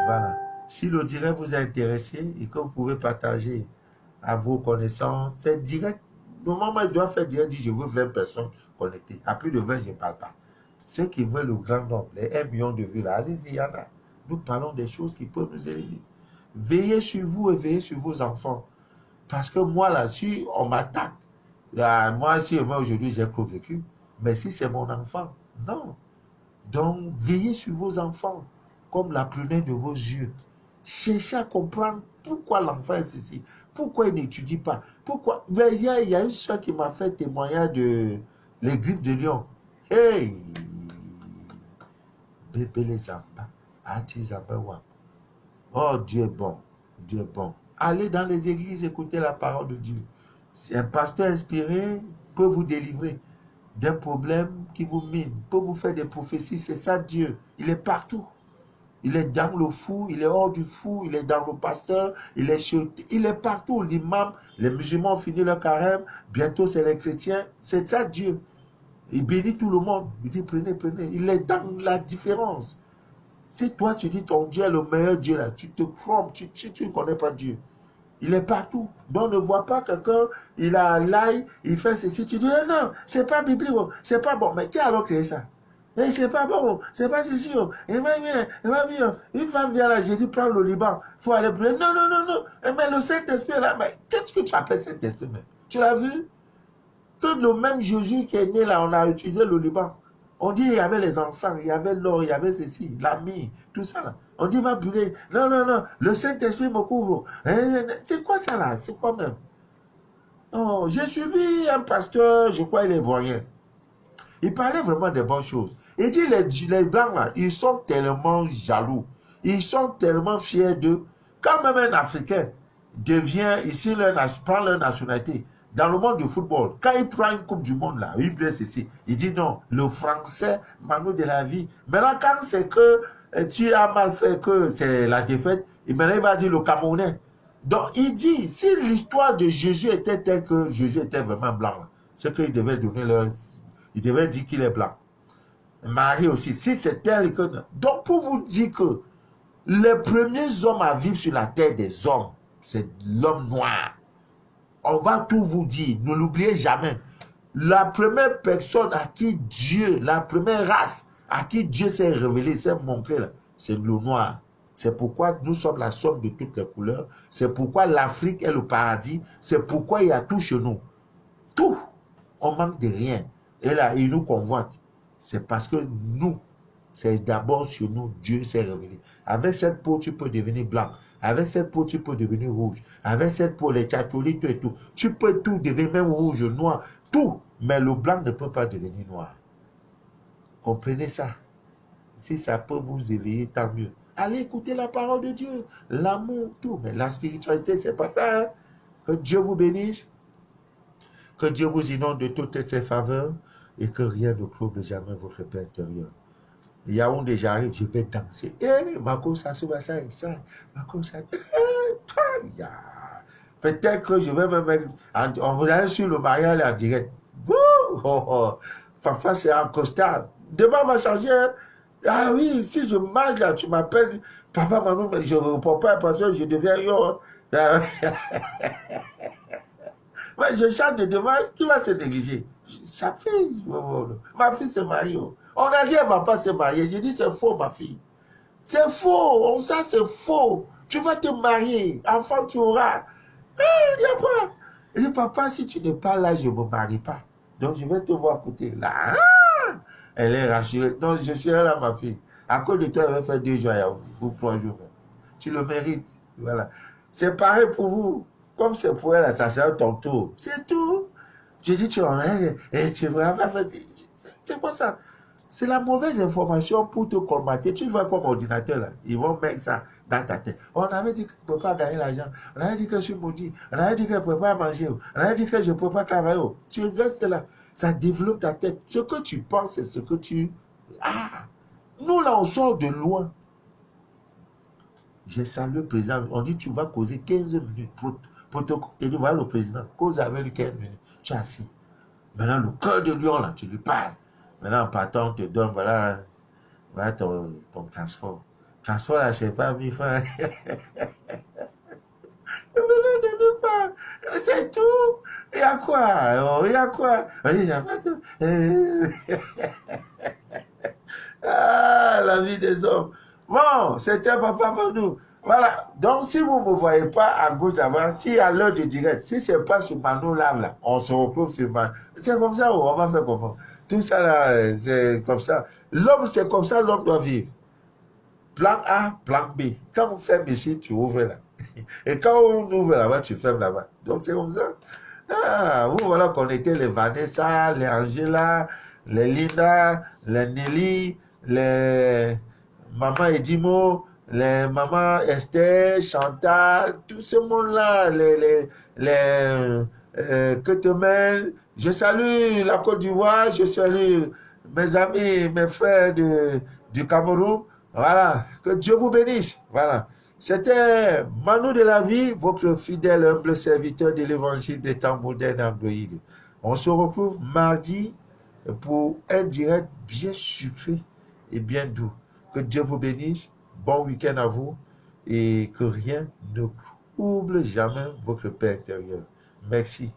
Voilà. Si le direct vous a intéressé et que vous pouvez partager à vos connaissances, c'est direct. Normalement, je dois faire direct, je veux 20 personnes connectées. À plus de 20, je ne parle pas. Ceux qui veulent le grand nombre, les 1 million de vues, là, allez-y, il y en a. Nous parlons des choses qui peuvent nous aider. Veillez sur vous et veillez sur vos enfants. Parce que moi, là, si on m'attaque, moi, si moi, aujourd'hui, j'ai vécu, mais si c'est mon enfant, non. Donc, veillez sur vos enfants, comme la prunelle de vos yeux. Cherchez à comprendre pourquoi l'enfant est ceci, pourquoi il n'étudie pas, pourquoi. Mais il y a une soeur qui m'a fait témoignage de les griffes de lion. Hey! Bébé les zamba, ati zamba wap. Oh, Dieu est bon, Dieu est bon. Allez dans les églises, écoutez la parole de Dieu. Un pasteur inspiré peut vous délivrer d'un problème qui vous mine, peut vous faire des prophéties. C'est ça Dieu. Il est partout. Il est dans le fou, il est hors du fou, il est dans le pasteur, il est partout. L'imam, les musulmans ont fini leur carême, bientôt c'est les chrétiens. C'est ça Dieu. Il bénit tout le monde. Il dit prenez, prenez. Il est dans la différence. Si toi tu dis ton Dieu est le meilleur Dieu là, tu te trompes, tu ne connais pas Dieu. Il est partout. Donc ne vois pas quelqu'un, il a l'ail, il fait ceci, tu dis non, c'est pas biblique, c'est pas bon. Mais qui a alors créé ça? Et c'est pas bon, c'est pas ceci. Il va bien. Une femme vient là, j'ai dit prends le Liban, il faut aller prier. Non. Mais le Saint-Esprit là, mais qu'est-ce que tu appelles Saint-Esprit? Tu l'as vu? Que le même Jésus qui est né là, on a utilisé le Liban. On dit il y avait les encens, il y avait l'or, il y avait ceci, la mie, tout ça là. On dit va brûler. Non, le Saint-Esprit me couvre. C'est quoi ça là? C'est quoi même? Oh, j'ai suivi un pasteur, je crois il est ivoirien. Il parlait vraiment des bonnes choses. Il dit les blancs là, ils sont tellement jaloux. Ils sont tellement fiers d'eux. Quand même un Africain devient ici, prend leur nationalité. Dans le monde du football, quand il prend une coupe du monde là, il blesse ici. Il dit non, le français, Manu de la vie. Maintenant, quand c'est que tu as mal fait, que c'est la défaite, et maintenant il va dire le Camerounais. Donc il dit, si l'histoire de Jésus était telle que Jésus était vraiment blanc, c'est qu'il devait donner leur... Il devait dire qu'il est blanc. Marie aussi, si c'est tel que... Donc pour vous dire que les premiers hommes à vivre sur la terre des hommes, c'est l'homme noir. On va tout vous dire, ne l'oubliez jamais. La première personne à qui Dieu, la première race à qui Dieu s'est révélé, s'est montré, c'est le noir. C'est pourquoi nous sommes la somme de toutes les couleurs. C'est pourquoi l'Afrique est le paradis. C'est pourquoi il y a tout chez nous. Tout. On manque de rien. Et là, il nous convoite. C'est parce que nous, c'est d'abord sur nous, Dieu s'est révélé. Avec cette peau, tu peux devenir blanc. Avec cette peau, tu peux devenir rouge. Avec cette peau, les catholiques et tout. Tu peux tout devenir, même rouge, noir, tout. Mais le blanc ne peut pas devenir noir. Comprenez ça. Si ça peut vous éveiller, tant mieux. Allez écouter la parole de Dieu. L'amour, tout. Mais la spiritualité, c'est pas ça. Hein? Que Dieu vous bénisse. Que Dieu vous inonde de toutes ses faveurs. Et que rien ne trouble jamais votre paix intérieure. Yaoundé, j'arrive, je vais danser. Marco, ça se va, ça. Marco, ça. Peut-être que je vais me mettre. On va aller sur le mariage en direct. Fafa, c'est un costard. Demain, on va changer. Ah oui, si je marche là, tu m'appelles, papa Manou, mais je ne réponds pas parce que je deviens yo. Ah, ouais, je chante de demain, qui va se négliger? Ça fait. Ma fille se marie. On a dit elle ne va pas se marier. J'ai dit c'est faux, ma fille. C'est faux. Ça, c'est faux. Tu vas te marier. Enfant, tu auras. Il y a quoi? Je dis, papa, si tu n'es pas là, je ne me marie pas. Donc, je vais te voir côté là. Ah! Elle est rassurée. Non, je serai là, ma fille. À cause de toi, elle va faire 2 jours ou 3 jours. Tu le mérites. Voilà. C'est pareil pour vous. Comme c'est pour elle, ça sert ton tour. C'est tout. Je dis, tu en as, et tu vas faire. C'est quoi ça? C'est la mauvaise information pour te colmater. Tu vois comme ordinateur là. Ils vont mettre ça dans ta tête. On avait dit que je ne peux pas gagner l'argent. On avait dit que je suis maudit. On avait dit que je ne peux pas manger. On avait dit que je ne peux pas travailler. Tu restes là. Ça développe ta tête. Ce que tu penses, c'est ce que tu... Ah! Nous là, on sort de loin. J'ai salué le président. On dit, tu vas causer 15 minutes. Pour te dire, voilà le président. Cause avec lui 15 minutes. Tu es assis. Maintenant, le cœur de lion là, tu lui parles. Maintenant, en partant, on te donne, voilà ton transport. Transport, là, c'est pas 1000 francs. C'est tout. Il y a quoi? Il y a quoi? Il n'y a pas tout. Ah, la vie des hommes. Bon, c'était Papa Manou. Voilà. Donc, si vous ne me voyez pas à gauche d'avant, si à l'heure de direct, si ce n'est pas sur Manou là, on se retrouve sur Manou. C'est comme ça, on va faire comment? Tout ça là, c'est comme ça. L'homme, c'est comme ça, l'homme doit vivre. Plan A, plan B. Quand on ferme ici, tu ouvres là. Et quand on ouvre là-bas, tu fermes là-bas. Donc c'est comme ça. Ah, vous voilà qu'on était les Vanessa, les Angela, les Linda, les Nelly, les Maman Edimo, les Maman Esther, Chantal, tout ce monde-là, que te mêle. Je salue la Côte d'Ivoire, je salue mes amis, mes frères du Cameroun. Voilà, que Dieu vous bénisse. Voilà. C'était Manou de la vie, votre fidèle humble serviteur de l'évangile des temps modernes androïdes. On se retrouve mardi pour un direct bien sucré et bien doux. Que Dieu vous bénisse. Bon week-end à vous et que rien ne trouble jamais votre paix intérieure. Merci.